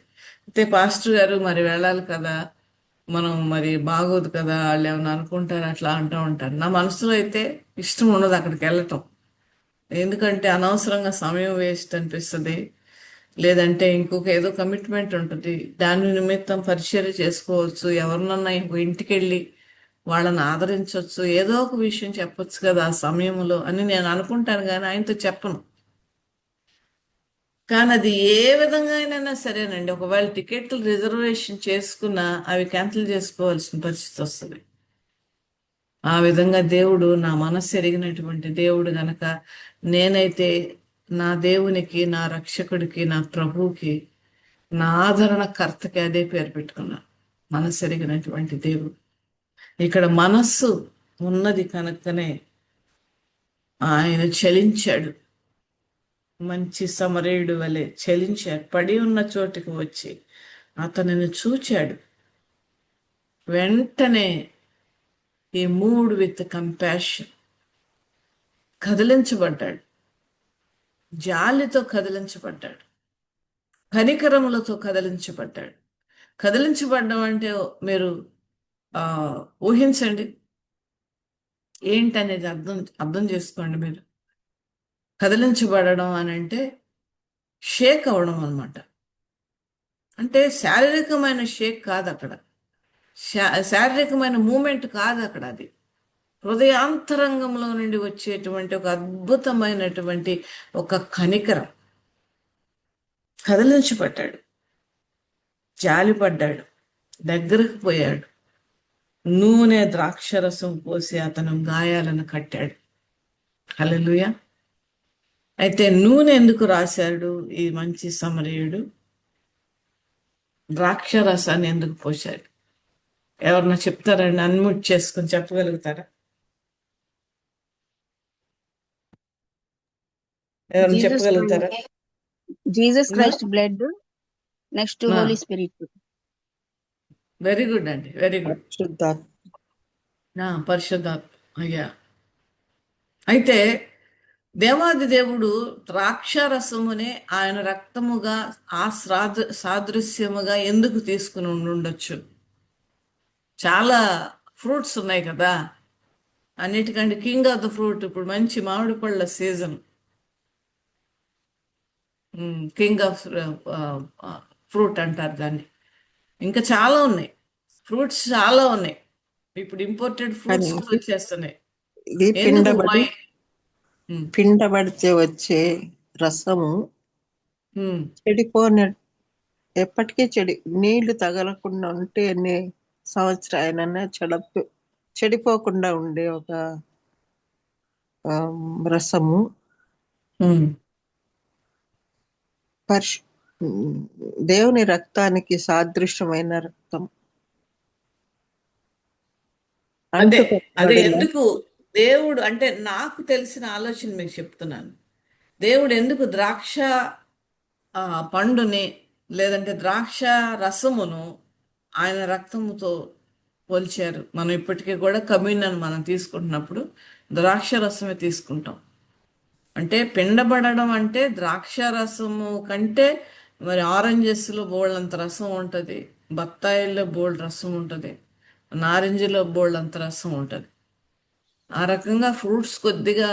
D: అయితే పాస్టర్ గారు మరి వెళ్ళాలి కదా, మనం మరి బాగోదు కదా, వాళ్ళు ఏమైనా అనుకుంటారు అట్లా అంటూ ఉంటారు. నా మనసులో అయితే ఇష్టం ఉండదు అక్కడికి వెళ్ళటం. ఎందుకంటే అనవసరంగా సమయం వేస్ట్ అనిపిస్తుంది. లేదంటే ఇంకొక ఏదో కమిట్మెంట్ ఉంటుంది, దాని నిమిత్తం పరిచర్య చేసుకోవచ్చు, ఎవరినన్నా ఇంటికి వెళ్ళి వాళ్ళని ఆదరించవచ్చు, ఏదో ఒక విషయం చెప్పొచ్చు కదా ఆ సమయంలో అని నేను అనుకుంటాను. కానీ ఆయనతో చెప్పను. కానీ అది ఏ విధంగా అయినా సరేనండి, ఒకవేళ టికెట్లు రిజర్వేషన్ చేసుకున్నా అవి క్యాన్సిల్ చేసుకోవాల్సిన పరిస్థితి వస్తుంది. ఆ విధంగా దేవుడు నా మనస్సు ఎరిగినటువంటి దేవుడు గనక నేనైతే నా దేవునికి, నా రక్షకుడికి, నా ప్రభువుకి, నా ఆదరణకర్తకి అదే పేరు పెట్టుకున్నాను, మనస్సు ఎరిగినటువంటి దేవుడు. ఇక్కడ మనస్సు ఉన్నది కనుకనే ఆయన చలించాడు. మంచి సమరయుడు వలె చలించాడు. పడి ఉన్న చోటికి వచ్చి అతనిని చూచాడు. వెంటనే ఈ మూడ్ విత్ కంపాషన్, కదిలించబడ్డాడు, జాలితో కదిలించబడ్డాడు, కనికరములతో కదిలించబడ్డాడు. కదిలించబడ్డం అంటే మీరు ఊహించండి ఏంటనేది అర్థం చేసుకోండి. మీరు కదిలించబడడం అని అంటే షేక్ అవడం అనమాట. అంటే శారీరకమైన షేక్ కాదు అక్కడ, శారీరకమైన మూమెంట్ కాదు అక్కడ. అది హృదయాంతరంగంలో నుండి వచ్చేటువంటి ఒక అద్భుతమైనటువంటి ఒక కనికరం. కదిలించబడ్డాడు, జాలిపడ్డాడు, దగ్గరకు పోయాడు, నూనె ద్రాక్షరసం పోసి అతను గాయాలను కట్టాడు. హల్లెలూయా. అయితే నూనె ఎందుకు రాశాడు ఈ మంచి సమరయుడు? ద్రాక్షరసాన్ని ఎందుకు పోశాడు? ఎవరన్నా చెప్తారండి? అన్మ్యూట్ చేసుకుని చెప్పగలుగుతారా? ఎవరైనా చెప్పగలుగుతారా?
B: Jesus Christ blood, next Holy Spirit.
D: Very good అండి, వెరీ గుడ్. పరిశుద్ధాత్మ. అయ్యా, అయితే దేవాది దేవుడు ద్రాక్షరసమునే ఆయన రక్తముగా ఆ సాదృశ్యముగా ఎందుకు తీసుకుని ఉండొచ్చు? చాలా ఫ్రూట్స్ ఉన్నాయి కదా, అన్నిటికంటే కింగ్ ఆఫ్ ద ఫ్రూట్ ఇప్పుడు మంచి మామిడి పళ్ళ సీజన్. కింగ్ ఆఫ్ ఫ్రూట్ అంటారు దాన్ని. ఇంకా చాలా ఉన్నాయి, ఫ్రూట్స్ చాలా ఉన్నాయి. ఇప్పుడు ఇంపోర్టెడ్ ఫ్రూట్స్ వచ్చేస్తున్నాయి.
E: పిండబడితే వచ్చే రసము చెడిపోని, ఎప్పటికీ నీళ్లు తగలకుండా ఉంటేనే సంవత్సరాలైనా చెడిపోకుండా ఉండే ఒక రసము. పరిశు దేవుని రక్తానికి సాదృశ్యమైన రక్తం.
D: అదే
E: అంటుకట్టబడిన
D: ఎందుకు దేవుడు అంటే నాకు తెలిసిన ఆలోచన మీకు చెప్తున్నాను. దేవుడు ఎందుకు ద్రాక్ష పండుని లేదంటే ద్రాక్ష రసమును ఆయన రక్తముతో పోల్చారు? మనం ఇప్పటికీ కూడా కమ్యూనియన్ మనం తీసుకుంటున్నప్పుడు ద్రాక్ష రసమే తీసుకుంటాం. అంటే పిండబడడం అంటే ద్రాక్ష రసము కంటే మరి ఆరెంజెస్లో బోళ్ళంత రసం ఉంటుంది, బత్తాయిల్లో బోల్డ్ రసం ఉంటుంది, నారింజలో బోళ్ళంత రసం ఉంటుంది. ఆ రకంగా ఫ్రూట్స్ కొద్దిగా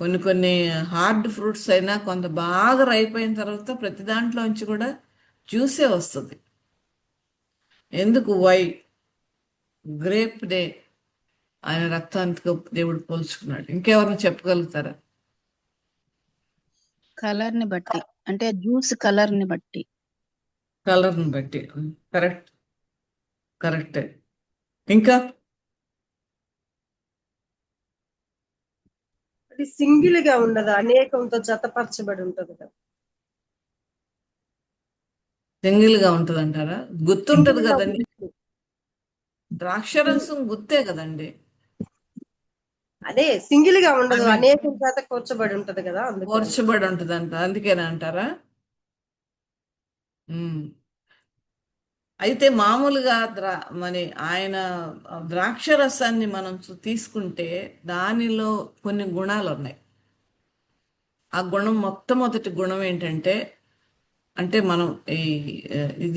D: కొన్ని హార్డ్ ఫ్రూట్స్ అయినా కొంత బాగా అయిపోయిన తర్వాత ప్రతి దాంట్లోంచి కూడా జ్యూసే వస్తుంది. ఎందుకు గ్రేప్ డే ఆయన రక్తానికి దేవుడు పోల్చుకున్నాడు? ఇంకెవరైనా చెప్పగలుగుతారా?
B: కలర్ ని బట్టి, అంటే జ్యూస్ కలర్ ని బట్టి.
D: కలర్ని బట్టి. కరెక్టే. ఇంకా
F: అది సింగిల్ గా ఉండదు, అనేకంతో జతపరచబడి ఉంటది కదా.
D: సింగిల్ గా ఉంటది అంటారా? గుర్తుంటది కదండి, ద్రాక్షరసం గుర్తే కదండి.
F: అదే సింగిల్ గా ఉండదు,
D: I mean,
F: అనేకం చేత కూర్చబడి ఉంటది కదా, అందుకు
D: కూర్చబడి ఉంటది అందుకేనా అంటారా? అయితే మామూలుగా మరి ఆయన ద్రాక్ష రసాన్ని మనం తీసుకుంటే దానిలో కొన్ని గుణాలు ఉన్నాయి. ఆ గుణం మొట్టమొదటి గుణం ఏంటంటే, అంటే మనం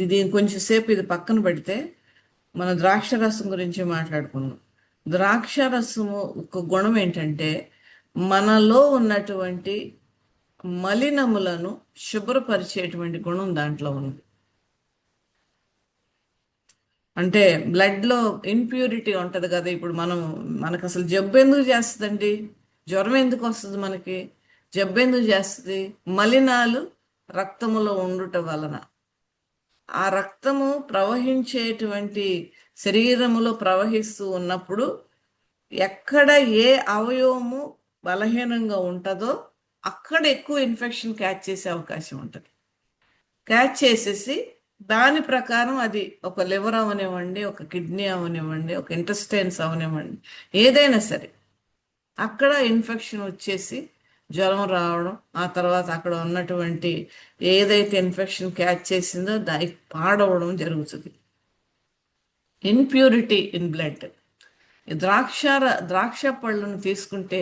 D: దీని కొంచెం సేపు ఇది పక్కన పెడితే మన ద్రాక్ష రసం గురించి మాట్లాడుకున్నాం. ద్రాక్ష రసము ఒక గుణం ఏంటంటే మనలో ఉన్నటువంటి మలినములను శుభ్రపరిచేటువంటి గుణం దాంట్లో ఉంది. అంటే బ్లడ్లో ఇంప్యూరిటీ ఉంటుంది కదా. ఇప్పుడు మనకు అసలు జబ్బు ఎందుకు చేస్తుందండి? జ్వరం ఎందుకు వస్తుంది మనకి? జబ్బు ఎందుకు చేస్తుంది? మలినాలు రక్తములో ఉండుట వలన. ఆ రక్తము ప్రవహించేటువంటి శరీరములో ప్రవహిస్తూ ఉన్నప్పుడు ఎక్కడ ఏ అవయవము బలహీనంగా ఉంటుందో అక్కడ ఎక్కువ ఇన్ఫెక్షన్ క్యాచ్ చేసే అవకాశం ఉంటుంది. క్యాచ్ చేసేసి దాని ప్రకారం అది ఒక లివర్ అవనివ్వండి, ఒక కిడ్నీ అవనివ్వండి, ఒక ఇంటెస్టైన్స్ అవనివ్వండి, ఏదైనా సరే అక్కడ ఇన్ఫెక్షన్ వచ్చేసి జ్వరం రావడం, ఆ తర్వాత అక్కడ ఉన్నటువంటి ఏదైతే ఇన్ఫెక్షన్ క్యాచ్ చేసిందో దానికి పాడవడం జరుగుతుంది. Impurity in blood. ద్రాక్ష పళ్ళను తీసుకుంటే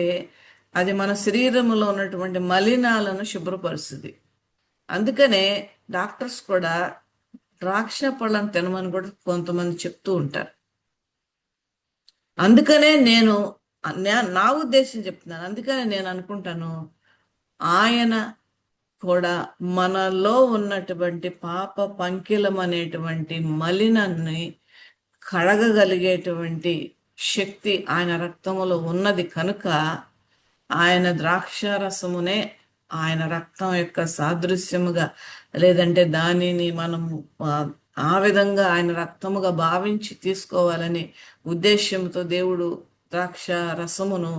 D: అది మన శరీరంలో ఉన్నటువంటి మలినాలను శుభ్రపరుస్తుంది. అందుకనే డాక్టర్స్ కూడా ద్రాక్ష పళ్ళను తినమని కూడా కొంతమంది చెప్తూ ఉంటారు. అందుకనే నా ఉద్దేశం చెప్తున్నాను. అందుకనే నేను అనుకుంటాను, ఆయన కూడా మనలో ఉన్నటువంటి పాప పంకిలం అనేటువంటి మలినాన్ని కడగగలిగేటువంటి శక్తి ఆయన రక్తములో ఉన్నది కనుక ఆయన ద్రాక్షారసమునే ఆయన రక్తం యొక్క సాదృశ్యముగా, లేదంటే దానిని మనము ఆ విధంగా ఆయన రక్తముగా భావించి తీసుకోవాలని ఉద్దేశంతో దేవుడు ద్రాక్ష రసమును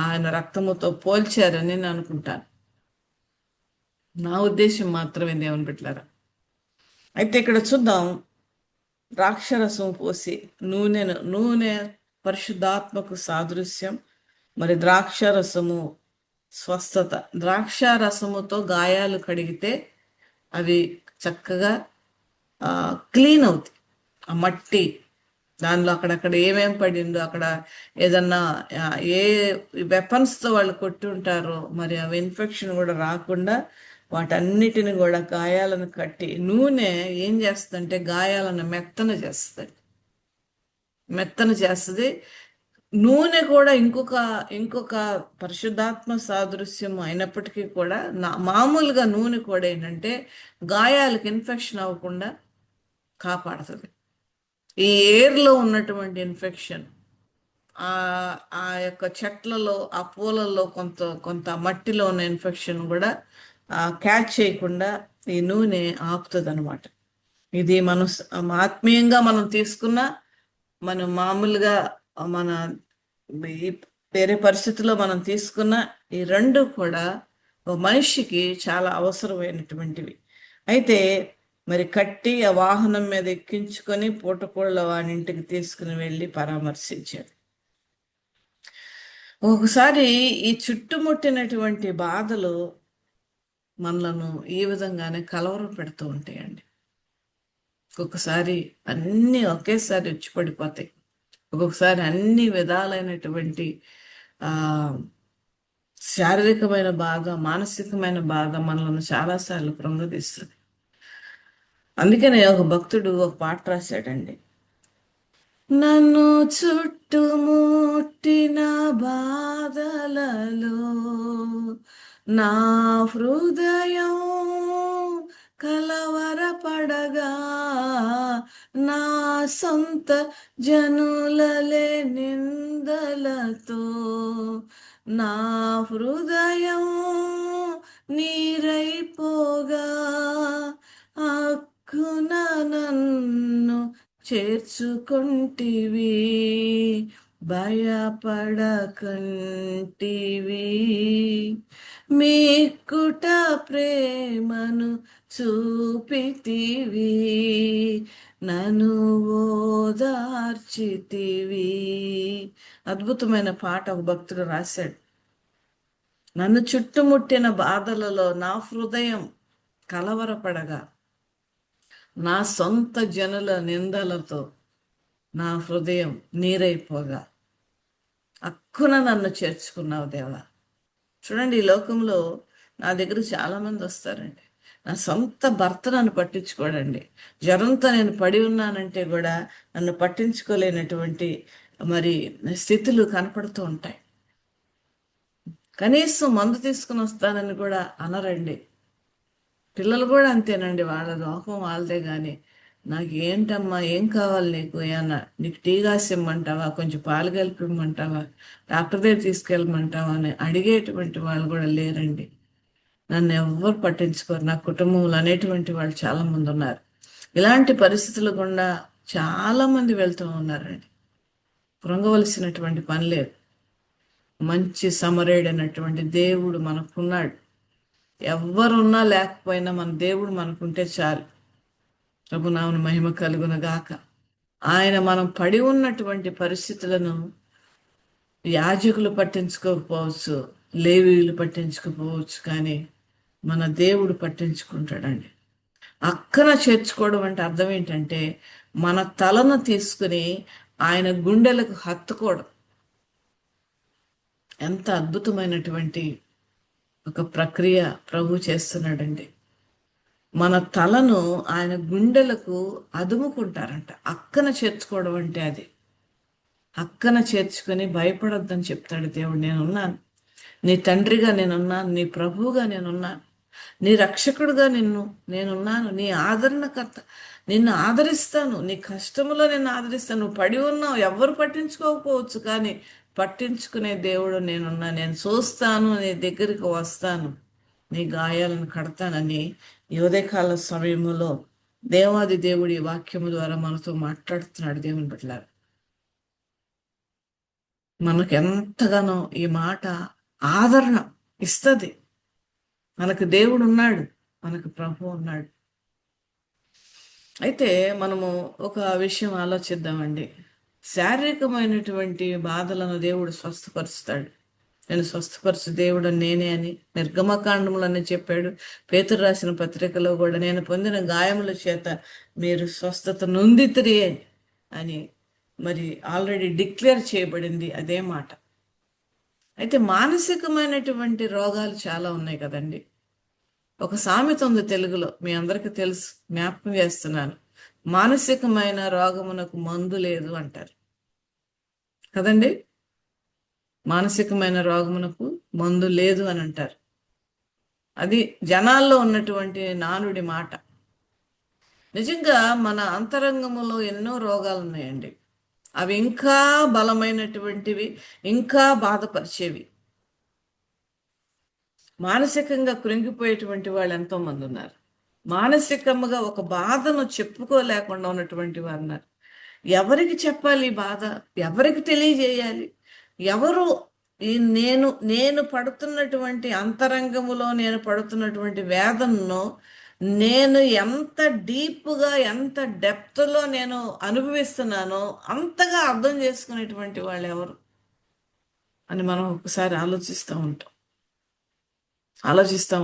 D: ఆయన రక్తముతో పోల్చారని నేను అనుకుంటాను. నా ఉద్దేశం మాత్రమే, దేవుని బిడ్డలారా. అయితే ఇక్కడ చూద్దాం, ద్రాక్షరసం పోసి నూనె పరిశుద్ధాత్మకు సాదృశ్యం. మరి ద్రాక్షరసము స్వస్థత. ద్రాక్షారసముతో గాయాలు కడిగితే అవి చక్కగా క్లీన్ అవుతాయి. ఆ మట్టి దానిలో అక్కడక్కడ ఏమేం పడిందో, అక్కడ ఏదన్నా ఏ వెపన్స్తో వాళ్ళు కొట్టి ఉంటారో మరి అవి ఇన్ఫెక్షన్ కూడా రాకుండా వాటన్నిటిని కూడా గాయాలను కట్టి, నూనె ఏం చేస్తుందంటే గాయాలను మెత్తన చేస్తుంది. నూనె కూడా ఇంకొక పరిశుద్ధాత్మ సాదృశ్యం అయినప్పటికీ కూడా మామూలుగా నూనె కూడా ఏంటంటే గాయాలకు ఇన్ఫెక్షన్ అవ్వకుండా కాపాడుతుంది. ఈ ఎయిర్లో ఉన్నటువంటి ఇన్ఫెక్షన్, ఆ యొక్క చెట్లలో, ఆ పూలల్లో కొంత మట్టిలో ఉన్న ఇన్ఫెక్షన్ కూడా క్యాచ్ చేయకుండా ఈ నూనె ఆపుతుంది అనమాట. ఇది ఆత్మీయంగా మనం తీసుకున్న మనం మామూలుగా మన ఈ వేరే పరిస్థితుల్లో మనం తీసుకున్న ఈ రెండు కూడా ఒక మనిషికి చాలా అవసరమైనటువంటివి. అయితే మరి కట్టి ఆ వాహనం మీద ఎక్కించుకొని పూటకోళ్ళ వాని ఇంటికి తీసుకుని వెళ్ళి పరామర్శించాడు. ఒకసారి ఈ చుట్టుముట్టినటువంటి బాధలు మనలను ఈ విధంగానే కలవరం పెడుతూ ఉంటాయండి. ఒక్కొక్కసారి అన్నీ ఒకేసారి వచ్చి పడిపోతాయి. ఒక్కొక్కసారి అన్ని విధాలైనటువంటి ఆ శారీరకమైన బాధ, మానసికమైన బాధ మనల్ని చాలాసార్లు కృంగదీస్తుంది. అందుకనే ఒక భక్తుడు ఒక పాట రాశాడండి. నన్ను చుట్టుముట్టిన బాధలలో నా హృదయం కలవరపడగా, నా సొంత జనులలే నిందలతో నా హృదయం నీరైపోగా, హక్కున నన్ను చేర్చుకొంటివి, భయపడకంటివి, మీకుట ప్రేమను చూపితివి, నన్ను ఓదార్చితివి. అద్భుతమైన పాట ఒక భక్తుడు రాశాడు. నన్ను చుట్టుముట్టిన బాధలలో నా హృదయం కలవరపడగా, నా సొంత జనుల నిందలతో నా హృదయం నీరైపోగా, అక్కున నన్ను చేర్చుకున్నావు దేవా. చూడండి, ఈ లోకంలో నా దగ్గర చాలామంది వస్తారండి. నా సొంత భర్త నన్ను పట్టించుకోడండి. జ్వరంతో నేను పడి ఉన్నానంటే కూడా నన్ను పట్టించుకోలేనటువంటి మరి స్థితులు కనపడుతూ ఉంటాయి. కనీసం మందు తీసుకుని వస్తానని కూడా అనరండి. పిల్లలు కూడా అంతేనండి, వాళ్ళ లోకం వాళ్ళదే. కానీ నాకు ఏంటమ్మా, ఏం కావాలి నీకు, ఏమన్నా నీకు టీ కాసి ఇమ్మంటావా, కొంచెం పాలు కలిపి ఇమ్మంటావా, డాక్టర్ దగ్గర తీసుకెళ్ళమంటావా అని అడిగేటువంటి వాళ్ళు కూడా లేరండి. నన్ను ఎవ్వరు పట్టించుకోరు, నా కుటుంబంలో అనేటువంటి వాళ్ళు చాలామంది ఉన్నారు. ఇలాంటి పరిస్థితులు గుండా చాలామంది వెళ్తూ ఉన్నారండి. కృంగవలసినటువంటి పని లేదు. మంచి సమరేడైనటువంటి దేవుడు మనకున్నాడు. ఎవ్వరున్నా లేకపోయినా మన దేవుడు మనకుంటే చాలు. ప్రభునామమున మహిమ కలుగునగాక. ఆయన మనం పడి ఉన్నటువంటి పరిస్థితులను యాజకులు పట్టించుకోకపోవచ్చు, లేవీయులు పట్టించుకోకపోవచ్చు, కానీ మన దేవుడు పట్టించుకుంటాడండి. అక్కన చేర్చుకోవడం అంటే అర్థం ఏంటంటే మన తలను తీసుకుని ఆయన గుండెలకు హత్తుకోవడం. ఎంత అద్భుతమైనటువంటి ఒక ప్రక్రియ ప్రభు చేస్తున్నాడండి. మన తలను ఆయన గుండెలకు అదుముకుంటారంట. అక్కన చేర్చుకోవడం అంటే అది. అక్కన చేర్చుకొని భయపడొద్దని చెప్తాడు దేవుడు. నేనున్నాను, నీ తండ్రిగా నేనున్నాను, నీ ప్రభువుగా నేనున్నాను, నీ రక్షకుడుగా నేనున్నాను, నీ ఆదరణకర్త, నిన్ను ఆదరిస్తాను, నీ కష్టములో నిన్ను ఆదరిస్తాను. నువ్వు పడి ఉన్నావు, ఎవ్వరు పట్టించుకోకపోవచ్చు, కానీ పట్టించుకునే దేవుడు నేనున్నా, నేను చూస్తాను, నీ దగ్గరికి వస్తాను, నీ గాయాలను కడతానని ఈ ఉదయకాల సమయంలో దేవాది దేవుడి వాక్యము ద్వారా మనతో మాట్లాడుతున్నాడు. దేవుని బిడ్డలారా, మనకు ఎంతగానో ఈ మాట ఆదరణ ఇస్తుంది. మనకు దేవుడు ఉన్నాడు, మనకు ప్రభు ఉన్నాడు. అయితే మనము ఒక విషయం ఆలోచిద్దామండి. శారీరకమైనటువంటి బాధలను దేవుడు స్వస్థపరుస్తాడు. నేను స్వస్థపరచు దేవుడు నేనే అని నిర్గమకాండములని చెప్పాడు. పేతురు రాసిన పత్రికలో కూడా నేను పొందిన గాయముల చేత మీరు స్వస్థత నొందితిరి అని మరి ఆల్రెడీ డిక్లేర్ చేయబడింది అదే మాట. అయితే మానసికమైనటువంటి రోగాలు చాలా ఉన్నాయి కదండి. ఒక సామెత ఉంది తెలుగులో, మీ అందరికీ తెలుసు, జ్ఞాపకం చేస్తున్నాను. మానసికమైన రోగమునకు మందు లేదు అంటారు కదండి. మానసికమైన రోగమునకు మందు లేదు అని అంటారు. అది జనాల్లో ఉన్నటువంటి నానుడి మాట. నిజంగా మన అంతరంగములో ఎన్నో రోగాలు ఉన్నాయండి. అవి ఇంకా బలమైనటువంటివి, ఇంకా బాధపరిచేవి. మానసికంగా కృంగిపోయేటువంటి వాళ్ళు ఎంతో మంది ఉన్నారు. మానసికంగా ఒక బాధను చెప్పుకోలేకుండా ఉన్నటువంటి వారు ఉన్నారు. ఎవరికి చెప్పాలి ఈ బాధ? ఎవరికి తెలియజేయాలి? ఎవరు ఈ నేను పడుతున్నటువంటి అంతరంగములో నేను పడుతున్నటువంటి వేదనను నేను ఎంత డీప్గా ఎంత డెప్త్లో నేను అనుభవిస్తున్నానో అంతగా అర్థం చేసుకునేటువంటి వాళ్ళు ఎవరు అని మనం ఒకసారి ఆలోచిస్తూ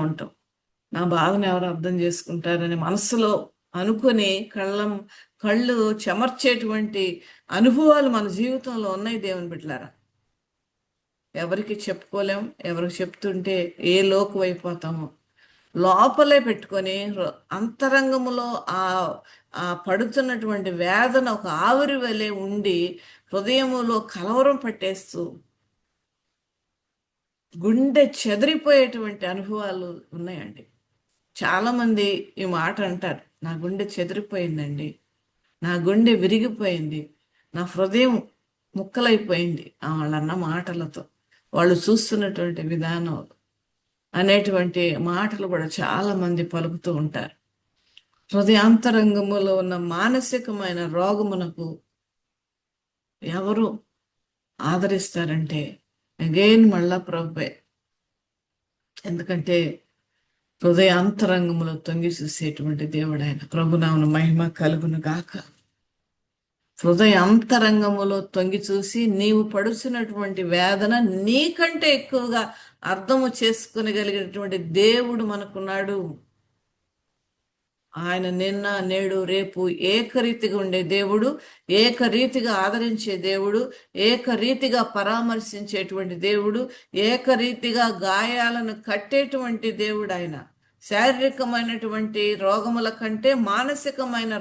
D: ఉంటాం. నా బాధను ఎవరు అర్థం చేసుకుంటారని మనసులో అనుకుని కళ్ళు చెమర్చేటువంటి అనుభవాలు మన జీవితంలో ఉన్నాయి దేవుని బిడ్డలారా. ఎవరికి చెప్పుకోలేం. ఎవరికి చెప్తుంటే ఏ లోకు అయిపోతామో లోపలే పెట్టుకొని అంతరంగములో ఆ పడుతున్నటువంటి వేదన ఒక ఆవిరి వలె ఉండి హృదయములో కలవరం పట్టేస్తూ గుండె చెదిరిపోయేటువంటి అనుభవాలు ఉన్నాయండి. చాలామంది ఈ మాట అంటారు, నా గుండె చెదిరిపోయిందండి, నా గుండె విరిగిపోయింది, నా హృదయం ముక్కలైపోయింది వాళ్ళన్న మాటలతో, వాళ్ళు చూస్తున్నటువంటి విధానం అనేటువంటి మాటలు కూడా చాలా మంది పలుకుతూ ఉంటారు. హృదయాంతరంగములో ఉన్న మానసికమైన రోగమునకు ఎవరు ఆదరిస్తారంటే అగైన్ మళ్ళా ప్రభువే. ఎందుకంటే హృదయాంతరంగములో తొంగి చూసేటువంటి దేవుడు ఆయన. ప్రభునామమున మహిమ కలుగును గాక. హృదయాంతరంగములో తొంగి చూసి నీవు పడుచున్నటువంటి వేదన నీకంటే ఎక్కువగా అర్థము చేసుకునగలిగినటువంటి దేవుడు మనకున్నాడు. ఆయన నిన్న నేడు రేపు ఏకరీతిగా ఉండే దేవుడు, ఏకరీతిగా ఆదరించే దేవుడు, ఏకరీతిగా పరామర్శించేటువంటి దేవుడు, ఏకరీతిగా గాయాలను కట్టేటువంటి దేవుడు ఆయన. శారీరకమైనటువంటి రోగముల కంటే మానసికమైన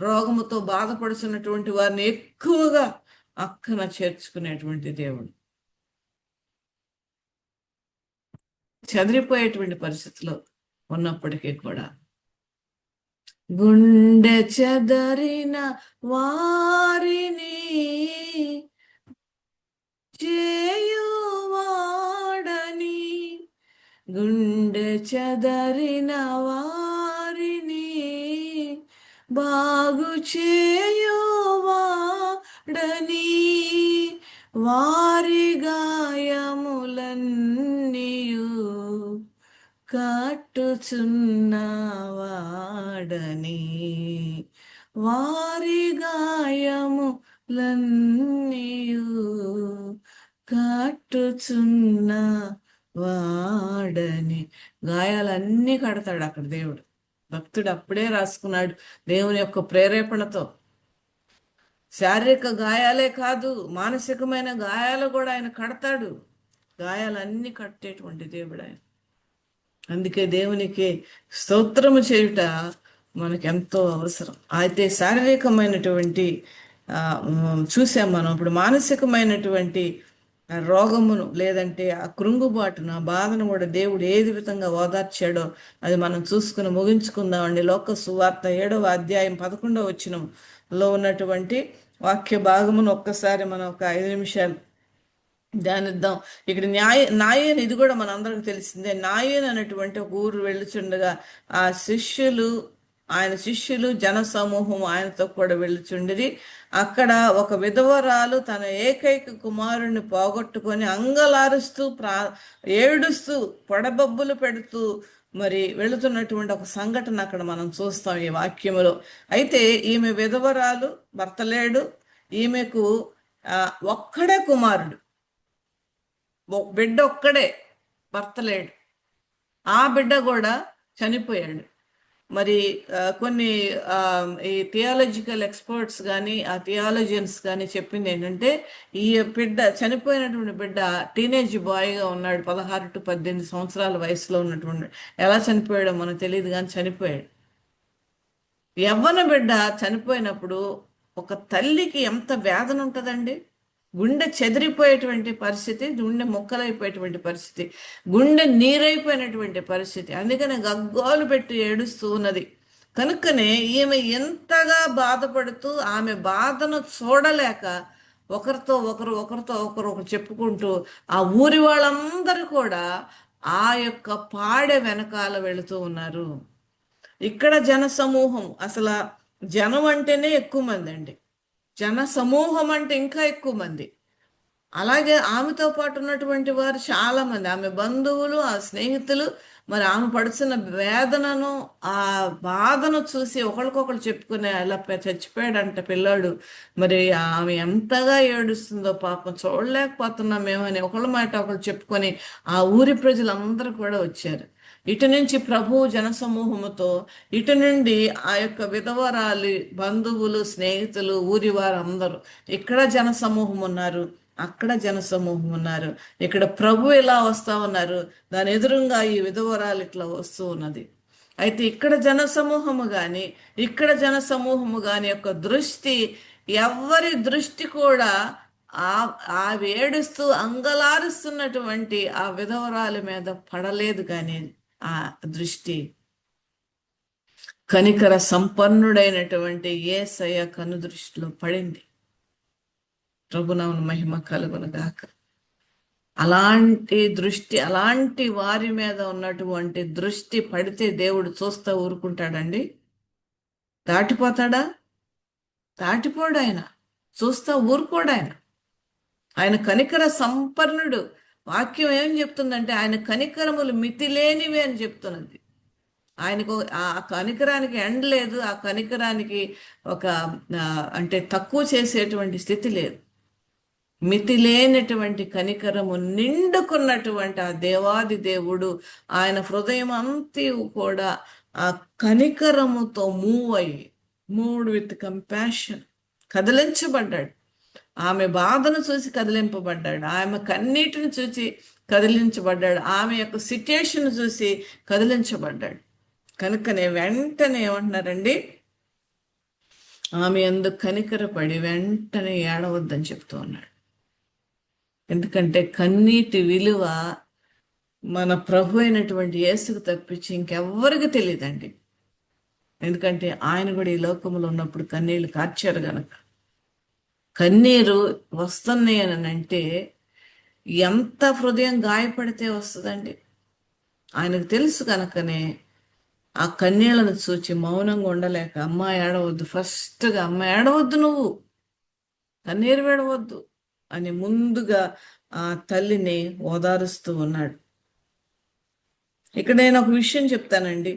D: రోగముతో బాధపడుతున్నటువంటి వారిని ఎక్కువగా అక్కన చేర్చుకునేటువంటి దేవుడు. చెదిరిపోయేటువంటి పరిస్థితిలో ఉన్నప్పటికీ కూడా గుండె చెదరిన వారిని చేయువాడని, గుండె చెదరిన వారిని బాగు చేయువాడని, వారి గాయములన్నీయు కట్టుచున్నవాడని, వారి గాయములన్నీయు కట్టుచున్నవాడని. గాయాలన్నీ కడతాడు అక్కడ దేవుడు. భక్తుడు అప్పుడే రాసుకున్నాడు దేవుని యొక్క ప్రేరేపణతో. శారీరక గాయాలే కాదు, మానసికమైన గాయాలు కూడా ఆయన కడతాడు. గాయాలన్నీ కట్టేటువంటి దేవుడు ఆయన. అందుకే దేవునికి స్తోత్రము చేయుట మనకు ఎంతో అవసరం. అయితే శారీరకమైనటువంటి చూసాం మనం. ఇప్పుడు మానసికమైనటువంటి రోగమును లేదంటే ఆ కృంగుబాటును, ఆ బాధను కూడా దేవుడు ఏది విధంగా ఓదార్చాడో అది మనం చూసుకుని ముగించుకుందామండి. లోక సువార్త 7వ అధ్యాయం 11వ వచనంలో ఉన్నటువంటి వాక్య భాగమును ఒక్కసారి మనం ఒక 5 నిమిషాలు ధ్యానిద్దాం. ఇక్కడ నాయన్ ఇది కూడా మనందరికి తెలిసిందే. నాయన్ అనేటువంటి ఒక ఊరు వెళ్ళుచుండగా ఆయన శిష్యులు జన సమూహం ఆయనతో కూడా వెళ్ళుచుండిరి. అక్కడ ఒక విధవరాలు తన ఏకైక కుమారుని పోగొట్టుకొని అంగలారుస్తూ ఏడుస్తూ పొడబబ్బులు పెడుతూ మరి వెళుతున్నటువంటి ఒక సంఘటన అక్కడ మనం చూస్తాం ఈ వాక్యములో. అయితే ఈమె విధవరాలు, భర్త లేడు, ఈమెకు ఒక్కడే కుమారుడు, బిడ్డ ఒక్కడే, భర్త లేడు. ఆ బిడ్డ కూడా చనిపోయాడు. మరి కొన్ని ఈ థియాలజికల్ ఎక్స్పర్ట్స్ కానీ ఆ థియాలజియన్స్ కానీ చెప్పింది ఏంటంటే ఈ బిడ్డ చనిపోయినటువంటి బిడ్డ టీనేజ్ బాయ్గా ఉన్నాడు, 16 to 18 సంవత్సరాల వయసులో ఉన్నటువంటి. ఎలా చనిపోయాడో మనకు తెలియదు కానీ చనిపోయాడు. యవ్వన బిడ్డ చనిపోయినప్పుడు ఒక తల్లికి ఎంత వేదన ఉంటుందండి. గుండె చెదిరిపోయేటువంటి పరిస్థితి, గుండె మొక్కలైపోయేటువంటి పరిస్థితి, గుండె నీరైపోయినటువంటి పరిస్థితి. అందుకనే గగ్గోలు పెట్టి ఏడుస్తూ ఉన్నది. కనుకనే ఈమె ఎంతగా బాధపడుతూ ఆమె బాధను చూడలేక ఒకరితో ఒకరు చెప్పుకుంటూ ఆ ఊరి వాళ్ళందరూ కూడా ఆ యొక్క పాడె వెనకాల వెళుతూ ఉన్నారు. ఇక్కడ జన సమూహం, అసలు జనం అంటేనే ఎక్కువ మంది అండి. జన సమూహం అంటే ఇంకా ఎక్కువ మంది. అలాగే ఆమెతో పాటు ఉన్నటువంటి వారు చాలా మంది, ఆమె బంధువులు, ఆ స్నేహితులు, మరి ఆమె పడుతున్న వేదనను, ఆ బాధను చూసి ఒకరికొకరు చెప్పుకునే, అలా చచ్చిపోయాడంట పిల్లాడు, మరి ఆమె ఎంతగా ఏడుస్తుందో పాపం, చూడలేకపోతున్నాం మేమని ఒకళ్ళ మాట ఒకరు చెప్పుకొని ఆ ఊరి ప్రజలందరూ కూడా వచ్చారు. ఇటు నుంచి ప్రభు జనసమూహముతో, ఇటు నుండి ఆ యొక్క విధవరాలి బంధువులు, స్నేహితులు, ఊరి వారందరూ. ఇక్కడ జనసమూహం ఉన్నారు, అక్కడ జనసమూహం ఉన్నారు. ఇక్కడ ప్రభు ఇలా వస్తా ఉన్నారు, దాని ఎదురుగా ఈ విధవరాలు ఇట్లా వస్తూ ఉన్నది. అయితే ఇక్కడ జనసమూహము గాని, ఇక్కడ జనసమూహము గాని యొక్క దృష్టి, ఎవరి దృష్టి కూడా ఆ ఆ ఏడుస్తూ అంగలారుస్తున్నటువంటి ఆ విధవరాలి మీద పడలేదు. కానీ ఆ దృష్టి కనికర సంపన్నుడైనటువంటి యేసయ్య కను దృష్టిలో పడింది. ప్రభునామమున మహిమ కలుగును గాక. అలాంటి దృష్టి, అలాంటి వారి మీద ఉన్నటువంటి దృష్టి పడితే దేవుడు చూస్తా ఊరుకుంటాడండి? దాటిపోతాడా? దాటిపోడు. ఆయన చూస్తా ఊరుకోడు. ఆయన కనికర సంపన్నుడు. వాక్యం ఏం చెప్తుందంటే ఆయన కనికరములు మితిలేనివి అని చెప్తున్నది. ఆయనకు ఆ కనికరానికి ఎండ్ లేదు, ఆ కనికరానికి ఒక అంటే తక్కువ చేసేటువంటి స్థితి లేదు. మితి లేనటువంటి కనికరము నిండుకున్నటువంటి ఆ దేవాది దేవుడు, ఆయన హృదయం అంతా కూడా ఆ కనికరముతో మూవ్ విత్ కంపాషన్, కదిలించబడ్డాడు. ఆమె బాధను చూసి కదిలింపబడ్డాడు, ఆమె కన్నీటిని చూసి కదిలించబడ్డాడు, ఆమె యొక్క సిట్యుయేషన్ చూసి కదిలించబడ్డాడు. కనుకనే వెంటనే ఏమంటున్నారండి, ఆమె ఎందుకు కనికరపడి వెంటనే ఏడవద్దని చెప్తూ ఉన్నాడు. ఎందుకంటే కన్నీటి విలువ మన ప్రభు అయినటువంటి యేసుకు తప్పించి ఇంకెవ్వరికి తెలియదండి. ఎందుకంటే ఆయన కూడా ఈ లోకంలో ఉన్నప్పుడు కన్నీళ్లు కార్చారు గనక. కన్నీరు వస్తున్నాయి అని అంటే ఎంత హృదయం గాయపడితే వస్తుందండి. ఆయనకు తెలుసు కనుకనే ఆ కన్నీళ్లను చూచి మౌనంగా ఉండలేక, అమ్మ ఏడవద్దు, ఫస్ట్గా అమ్మ ఏడవద్దు, నువ్వు కన్నీరు విడవద్దు అని ముందుగా ఆ తల్లిని ఓదారుస్తూ ఉన్నాడు. ఇక్కడ నేను ఒక విషయం చెప్తానండి.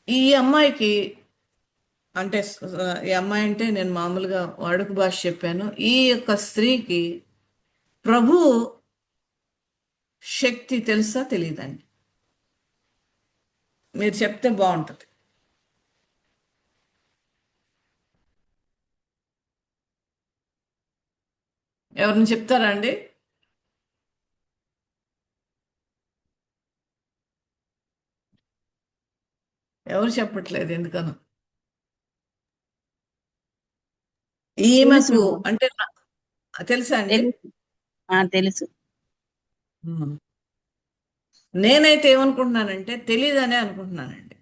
D: ఈ అమ్మాయికి అంటే, ఈ అమ్మాయి అంటే నేను మామూలుగా వాడుక భాష చెప్పాను. ఈ యొక్క స్త్రీకి ప్రభు శక్తి తెలుసా తెలియదండి? మీరు చెప్తే బాగుంటుంది. ఎవరిని చెప్తారా అండి? ఎవరు చెప్పట్లేదు ఎందుకనో. ఈమెకు అంటే తెలుసా అండి?
B: తెలుసు.
D: నేనైతే ఏమనుకుంటున్నానంటే తెలియదనే అనుకుంటున్నానండి.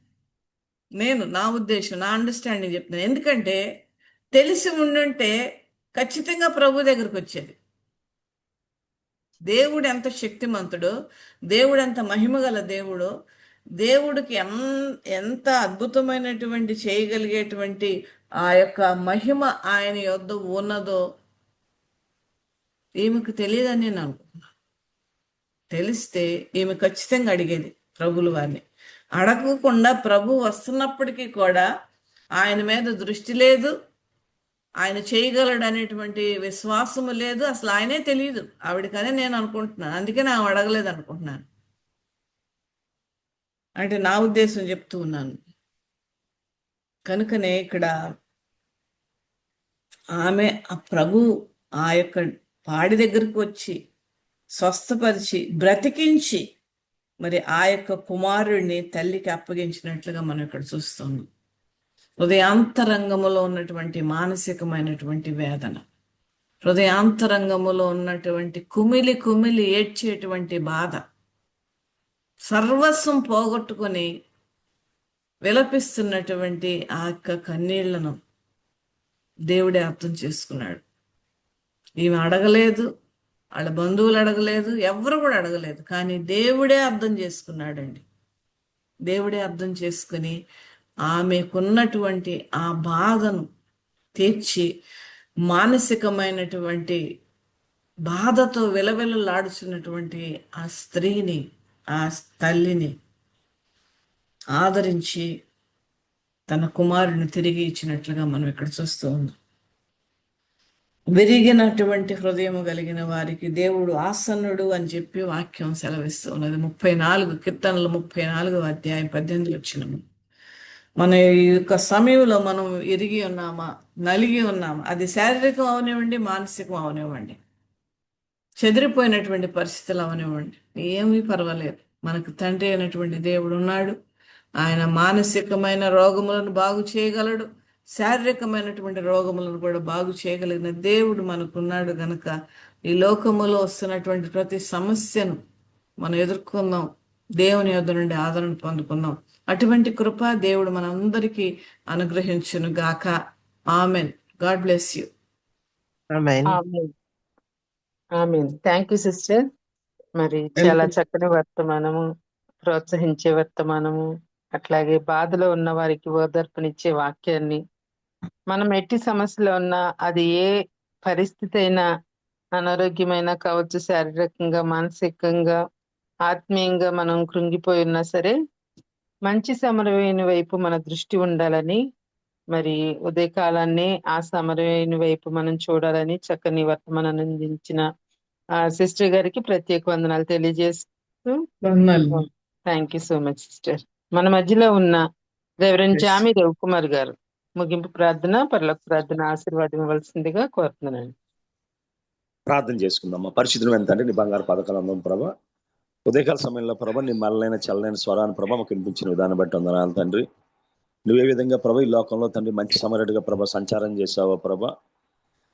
D: నా ఉద్దేశం, నా అండర్స్టాండింగ్ చెప్తున్నాను. ఎందుకంటే తెలిసి ఉండుంటే ఖచ్చితంగా ప్రభు దగ్గరకు వచ్చేది. దేవుడు ఎంత శక్తిమంతుడో, దేవుడు ఎంత మహిమగల దేవుడో, దేవుడికి ఎంత అద్భుతమైనటువంటి చేయగలిగేటువంటి ఆ యొక్క మహిమ ఆయన యొద్ద ఉన్నదో ఈమెకు తెలియదని నేను అనుకుంటున్నాను. తెలిస్తే ఈమె ఖచ్చితంగా అడిగేది ప్రభుల వారిని. అడగకుండా ప్రభు వస్తున్నప్పటికీ కూడా ఆయన మీద దృష్టి లేదు, ఆయన చేయగలడు అనేటువంటి విశ్వాసము లేదు, అసలు ఆయనే తెలియదు ఆవిడకనే నేను అనుకుంటున్నాను. అందుకే నా అడగలేదు అనుకుంటున్నాను. అంటే నా ఉద్దేశం చెప్తూ ఉన్నాను. కనుకనే ఇక్కడ ఆమె ఆ ప్రభు ఆ యొక్క పాడి దగ్గరకు వచ్చి స్వస్థపరిచి బ్రతికించి మరి ఆ యొక్క కుమారుడిని తల్లికి అప్పగించినట్లుగా మనం ఇక్కడ చూస్తున్నాం. హృదయాంతరంగములో ఉన్నటువంటి మానసికమైనటువంటి వేదన, హృదయాంతరంగములో ఉన్నటువంటి కుమిలి కుమిలి ఏడ్చేటువంటి బాధ, సర్వస్వం పోగొట్టుకొని విలపిస్తున్నటువంటి ఆ యొక్క కన్నీళ్లను దేవుడే అర్థం చేసుకున్నాడు. ఈమె అడగలేదు, వాళ్ళ బంధువులు అడగలేదు, ఎవరు కూడా అడగలేదు. కానీ దేవుడే అర్థం చేసుకున్నాడండి. దేవుడే అర్థం చేసుకుని ఆమెకున్నటువంటి ఆ బాధను తీర్చి మానసికమైనటువంటి బాధతో విలవిలలాడుచున్నటువంటి ఆ స్త్రీని, ఆ తల్లిని ఆదరించి తన కుమారుని తిరిగి ఇచ్చినట్లుగా మనం ఇక్కడ చూస్తూ ఉన్నాం. విరిగినటువంటి హృదయము కలిగిన వారికి దేవుడు ఆసన్నుడు అని చెప్పి వాక్యం సెలవిస్తూ ఉన్నది. 34 కీర్తనలు 34వ అధ్యాయం 18 వచనము. మన ఈ యొక్క సమయంలో మనం ఇరిగి ఉన్నామా, నలిగి ఉన్నామా, అది శారీరకం అవనివ్వండి, మానసికం అవనివ్వండి, చెదిరిపోయినటువంటి పరిస్థితులు అవనివ్వండి, ఏమీ పర్వాలేదు. మనకు తండ్రి అయినటువంటి దేవుడు ఉన్నాడు. ఆయన మానసికమైన రోగములను బాగు చేయగలడు, శారీరకమైనటువంటి రోగములను కూడా బాగు చేయగలిగిన దేవుడు మనకున్నాడు. గనక ఈ లోకములో వస్తున్నటువంటి ప్రతి సమస్యను మనం ఎదుర్కొందాం, దేవుని యొద్ద నుండి ఆదరణ పొందుకుందాం. అటువంటి కృప దేవుడు మనందరికీ అనుగ్రహించును గాక. Amen. God bless you.
E: Amen.
C: Amen. Thank you sister. మరి చాలా చక్కని వర్తమానము, ప్రోత్సహించే వర్తమానము, అట్లాగే బాధలో ఉన్న వారికి ఓదార్పునిచ్చే వాక్యాన్ని, మనం ఎట్టి సమస్యలో ఉన్నా, అది ఏ పరిస్థితి అయినా, అనారోగ్యమైనా కావచ్చు, శారీరకంగా, మానసికంగా, ఆత్మీయంగా మనం కృంగిపోయి ఉన్నా సరే, మంచి సమరవేణి వైపు మన దృష్టి ఉండాలని, మరి ఉదయకాలాన్ని ఆ సమరవేణి వైపు మనం చూడాలని చక్కని వర్తమానాన్ని అందించిన సిస్టర్ గారికి ప్రత్యేక వందనాలు తెలియజేస్తూ, thank you so much sister. మన మధ్యలో ఉన్న రెవరెండ్ జామి రవికుమార్ గారు ముగింపు ప్రార్థన, పరలోక ప్రార్థన ఆశీర్వాదం ఇవ్వాల్సిందిగా కోరుతున్నానండి.
G: ప్రార్థన చేసుకుందాం. పరిశుద్ధుడు ఎంతంటే నీ బంగారు పథకాలందం ప్రభ, ఉదయకాల సమయంలో ప్రభ నీ మల్లైన చల్లైన స్వరాన్ని ప్రభ మాకు వినిపించిన విధానం బట్టి వందనాలు తండ్రి. నువ్వే విధంగా ప్రభ ఈ లోకంలో తండ్రి మంచి సమరుడిగా ప్రభ సంచారం చేసావో ప్రభ,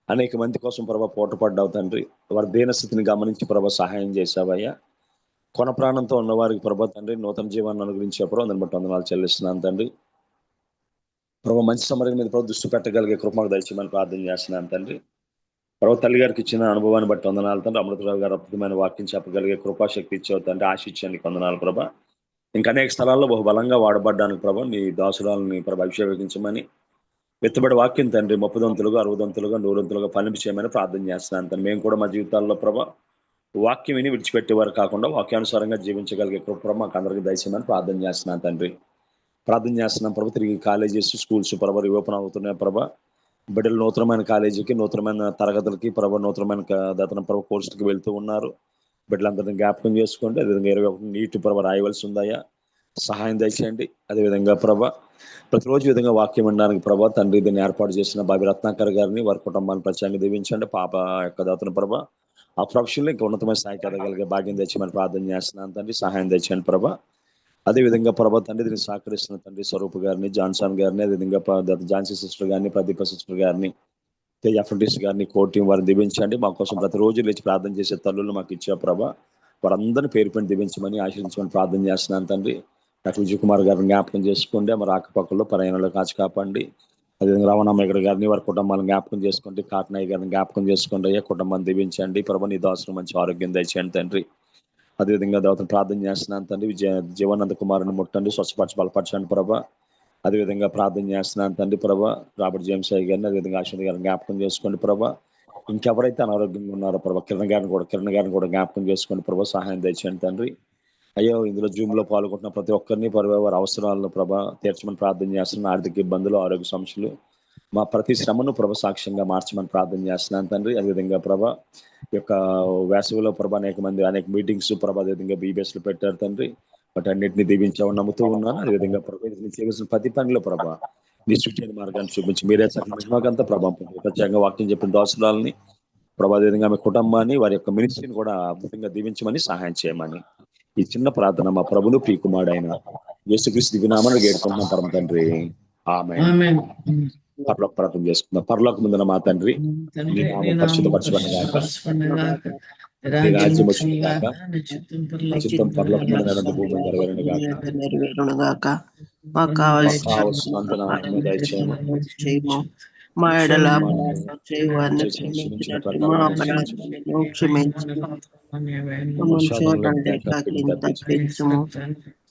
G: అనేక మంది కోసం ప్రభ పోటపడ్డావు తండ్రి. వారి దీనస్థితిని గమనించి ప్రభ సహాయం చేసావయ్యా. కొన ప్రాణంతో ఉన్నవారికి ప్రభ తండ్రి నూతన జీవాన్ని అనుగ్రహించే ప్రభ దాన్ని బట్టి వందనాలు చెల్లిస్తున్నాను తండ్రి. ప్రభ మంచి సమరం మీద ప్రభు దృష్టి పెట్టగలిగే కృపకు దయచేయమని ప్రార్థన చేస్తున్నాను తండ్రి. ప్రభు తల్లి గారికి ఇచ్చిన అనుభవాన్ని బట్టి వందనాలు తండ్రి. అమృతరావు గారు అద్భుతమైన వాక్యం చెప్పగలిగే కృపాశక్తి ఇచ్చావు తండ్రి. ఆశించడానికి వందనాలు ప్రభ. ఇంకా అనేక స్థలాల్లో బహుబలంగా వాడబడ్డానికి ప్రభ నీ దాసురాలని ప్రభ అభిషేకించమని, వెత్తబడి వాక్యం తండ్రి 30 దంతులుగా 60 దంతులుగా 100 దంతులుగా ఫలింపు చేయమని ప్రార్థన చేస్తున్నాను తండ్రి. మేము కూడా మా జీవితాల్లో ప్రభ వాక్యం విని విడిచిపెట్టేవారు కాకుండా వాక్యానుసారంగా జీవించగలిగే కృప మాకు అందరికీ దయచేయమని ప్రార్థన చేస్తున్నాను తండ్రి. ప్రార్థన చేస్తున్నాం ప్రభ. తిరిగి కాలేజెస్, స్కూల్స్ ప్రభ రిఓపెన్ అవుతున్నాయి ప్రభ. బిడ్డలు నూతనమైన కాలేజీకి, నూతనమైన తరగతులకి ప్రభ, నూతనమైన దాతన ప్రభ కోర్సుకి వెళ్తూ ఉన్నారు. బిడ్డలందరినీ జ్ఞాపకం చేసుకోండి. అదేవిధంగా 21 నీటి ప్రభ రాయవలసి ఉందయ్యా, సహాయం దయచేయండి. అదేవిధంగా ప్రభ ప్రతిరోజు విధంగా వాక్యం వినడానికి ప్రభ తండ్రి దీన్ని ఏర్పాటు చేసిన బాబి రత్నాకర్ గారిని, వారి కుటుంబాన్ని ప్రత్యేకంగా దీవించండి. పాప యొక్క దాతన ప్రభ ఆ ప్రొఫెషన్లో ఇంకా ఉన్నతమైన స్థాయికి ఎదగలిగే భాగ్యం తెచ్చామని ప్రార్థన చేస్తున్నాను తండ్రి. సహాయం తెచ్చాను ప్రభ. అదేవిధంగా ప్రభ తండ్రి దీన్ని సహకరిస్తున్న తండ్రి స్వరూప్ గారిని, జాన్సన్ గారిని, అదేవిధంగా ఝాన్సీ సిస్టర్ గారిని, ప్రదీప సిస్టర్ గారిని, తేజ అఫ్రెంటిస్ గారిని, కోటి వారిని దీవించండి. మా కోసం ప్రతిరోజు లేచి ప్రార్థన చేసే తల్లులు మాకు ఇచ్చా ప్రభ, వారందరినీ పేరు పైన దీవించమని ఆశీర్వించమని ప్రార్థన చేస్తున్నాను తండ్రి. డాక్టర్ విజయ్ కుమార్ గారిని జ్ఞాపకం చేసుకోండి. మరి ఆకపక్కల్లో ప్రయాణంలో కాచి కాపాడండి. అదేవిధంగా రావణామయ్య గారిని, వారి కుటుంబాలను జ్ఞాపకం చేసుకోండి. కాటనయ్య గారిని జ్ఞాపకం చేసుకోండి. అయ్యా కుటుంబాన్ని దీవించండి ప్రభ. నీ దాసులు మంచి ఆరోగ్యం దయచేయండి తండ్రి. అదేవిధంగా దేవతను ప్రార్థన చేస్తున్నాను తండ్రి. జీవనంద కుమారుని ముట్టండి, స్వచ్ఛపరచి బలపరచండి ప్రభ. అదేవిధంగా ప్రార్థన చేస్తున్నాను తండ్రి ప్రభ. రాబర్ట్ జేమ్స్ అయ్య గారిని, అదేవిధంగా అశ్విని గారిని జ్ఞాపకం చేసుకోండి ప్రభ. ఇంకెవరైతే అనారోగ్యంగా ఉన్నారో ప్రభ, కిరణ్ గారిని కూడా జ్ఞాపకం చేసుకోండి ప్రభ. సహాయం దయచేయండి తండ్రి. అయ్యో ఇందులో జూమ్ లో పాల్గొంటున్న ప్రతి ఒక్కరిని వారి అవసరాలను ప్రభ తీర్చమని ప్రార్థన చేస్తున్నాను. ఆర్థిక ఇబ్బందులు, ఆరోగ్య సమస్యలు, మా ప్రతి శ్రమను ప్రభ సాక్ష్యంగా మార్చమని ప్రార్థన చేస్తున్నాను తండ్రి. అదేవిధంగా ప్రభ ఈ యొక్క వేసవిలో ప్రభ అనేక మీటింగ్స్ ప్రభ అదేవిధంగా బీబీఎస్ లో పెట్టారు తండ్రి. వాటి అన్నింటినీ దీవించామని నమ్ముతూ ఉన్నాను. అదేవిధంగా ప్రభ చేయవలసిన ప్రతి పనిలో ప్రభ నీ సూచన మార్గాన్ని చూపించి మీరే మాకంతా ప్రభావం ప్రత్యేకంగా వాక్యం చెప్పిన దోషాలని ప్రభా, అదేవిధంగా మీ కుటుంబాన్ని, వారి యొక్క మినిస్ట్రీని కూడా అద్భుతంగా దీవించమని సహాయం చేయమని ఈ చిన్న ప్రార్థన మా ప్రభును ప్రియకుమారుడైన యేసుక్రీస్తు దివ్యనామమున వేడుకుంటున్నాం పరమ తండ్రి. ఆమేన్. పరలోక ప్రార్థన చేసుకుందాం. పరలోక ముందున మా తండ్రి, నీ నామం పరిశుద్ధపరచబడుగాక, నీ రాజ్యం వచ్చుగాక, నీ చిత్తం పరలోకమందు నెరవేరును భూమి మీద
E: నెరవేరునుగాక. మాకు కావాల్సినంత దయచేయము. మా ఎడల
G: మా
E: అపరాధం చేయవారిని
G: చేసిన
E: క్షమించినట్టు మా అపరాధములను క్షమించు. మమ్మల్ని శోధనలో తప్పించుము.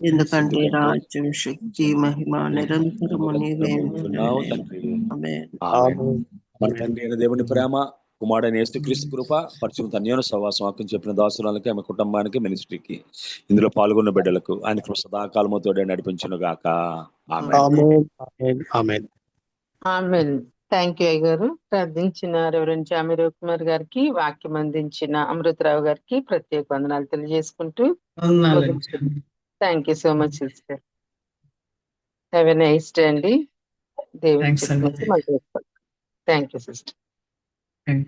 E: ఎందుకంటే రాజ్యం, శక్తి, మహిమ నిరంతరము నీవే
G: ఉన్నావు తండ్రి.
E: ఆమేన్.
G: ఆమేన్. మన తండ్రి అయిన దేవుని ప్రేమ, కుమారుడైన యేసుక్రీస్తు కృప, పరిశుద్ధ అన్యోన్య సహవాసం వాక్యం చెప్పిన దాసురాలకి, ఆమె కుటుంబానికి, మినిస్ట్రీకి, ఇందులో పాల్గొన్న బిడ్డలకు ఆయన కృప సదాకాలము తోడే నడిపించును గాక. ఆమేన్.
C: ఆమేన్. థ్యాంక్ యూ అయ్యగారు. ప్రార్థించిన రెవరెండ్ జామిరో కుమార్ గారికి, వాక్యం అందించిన అమృతరావు గారికి ప్రత్యేక వందనాలు తెలియజేసుకుంటూ thank you so much sister. Have a nice day అండి. దేవుని
D: Thanks అండి.
C: Thank you sister.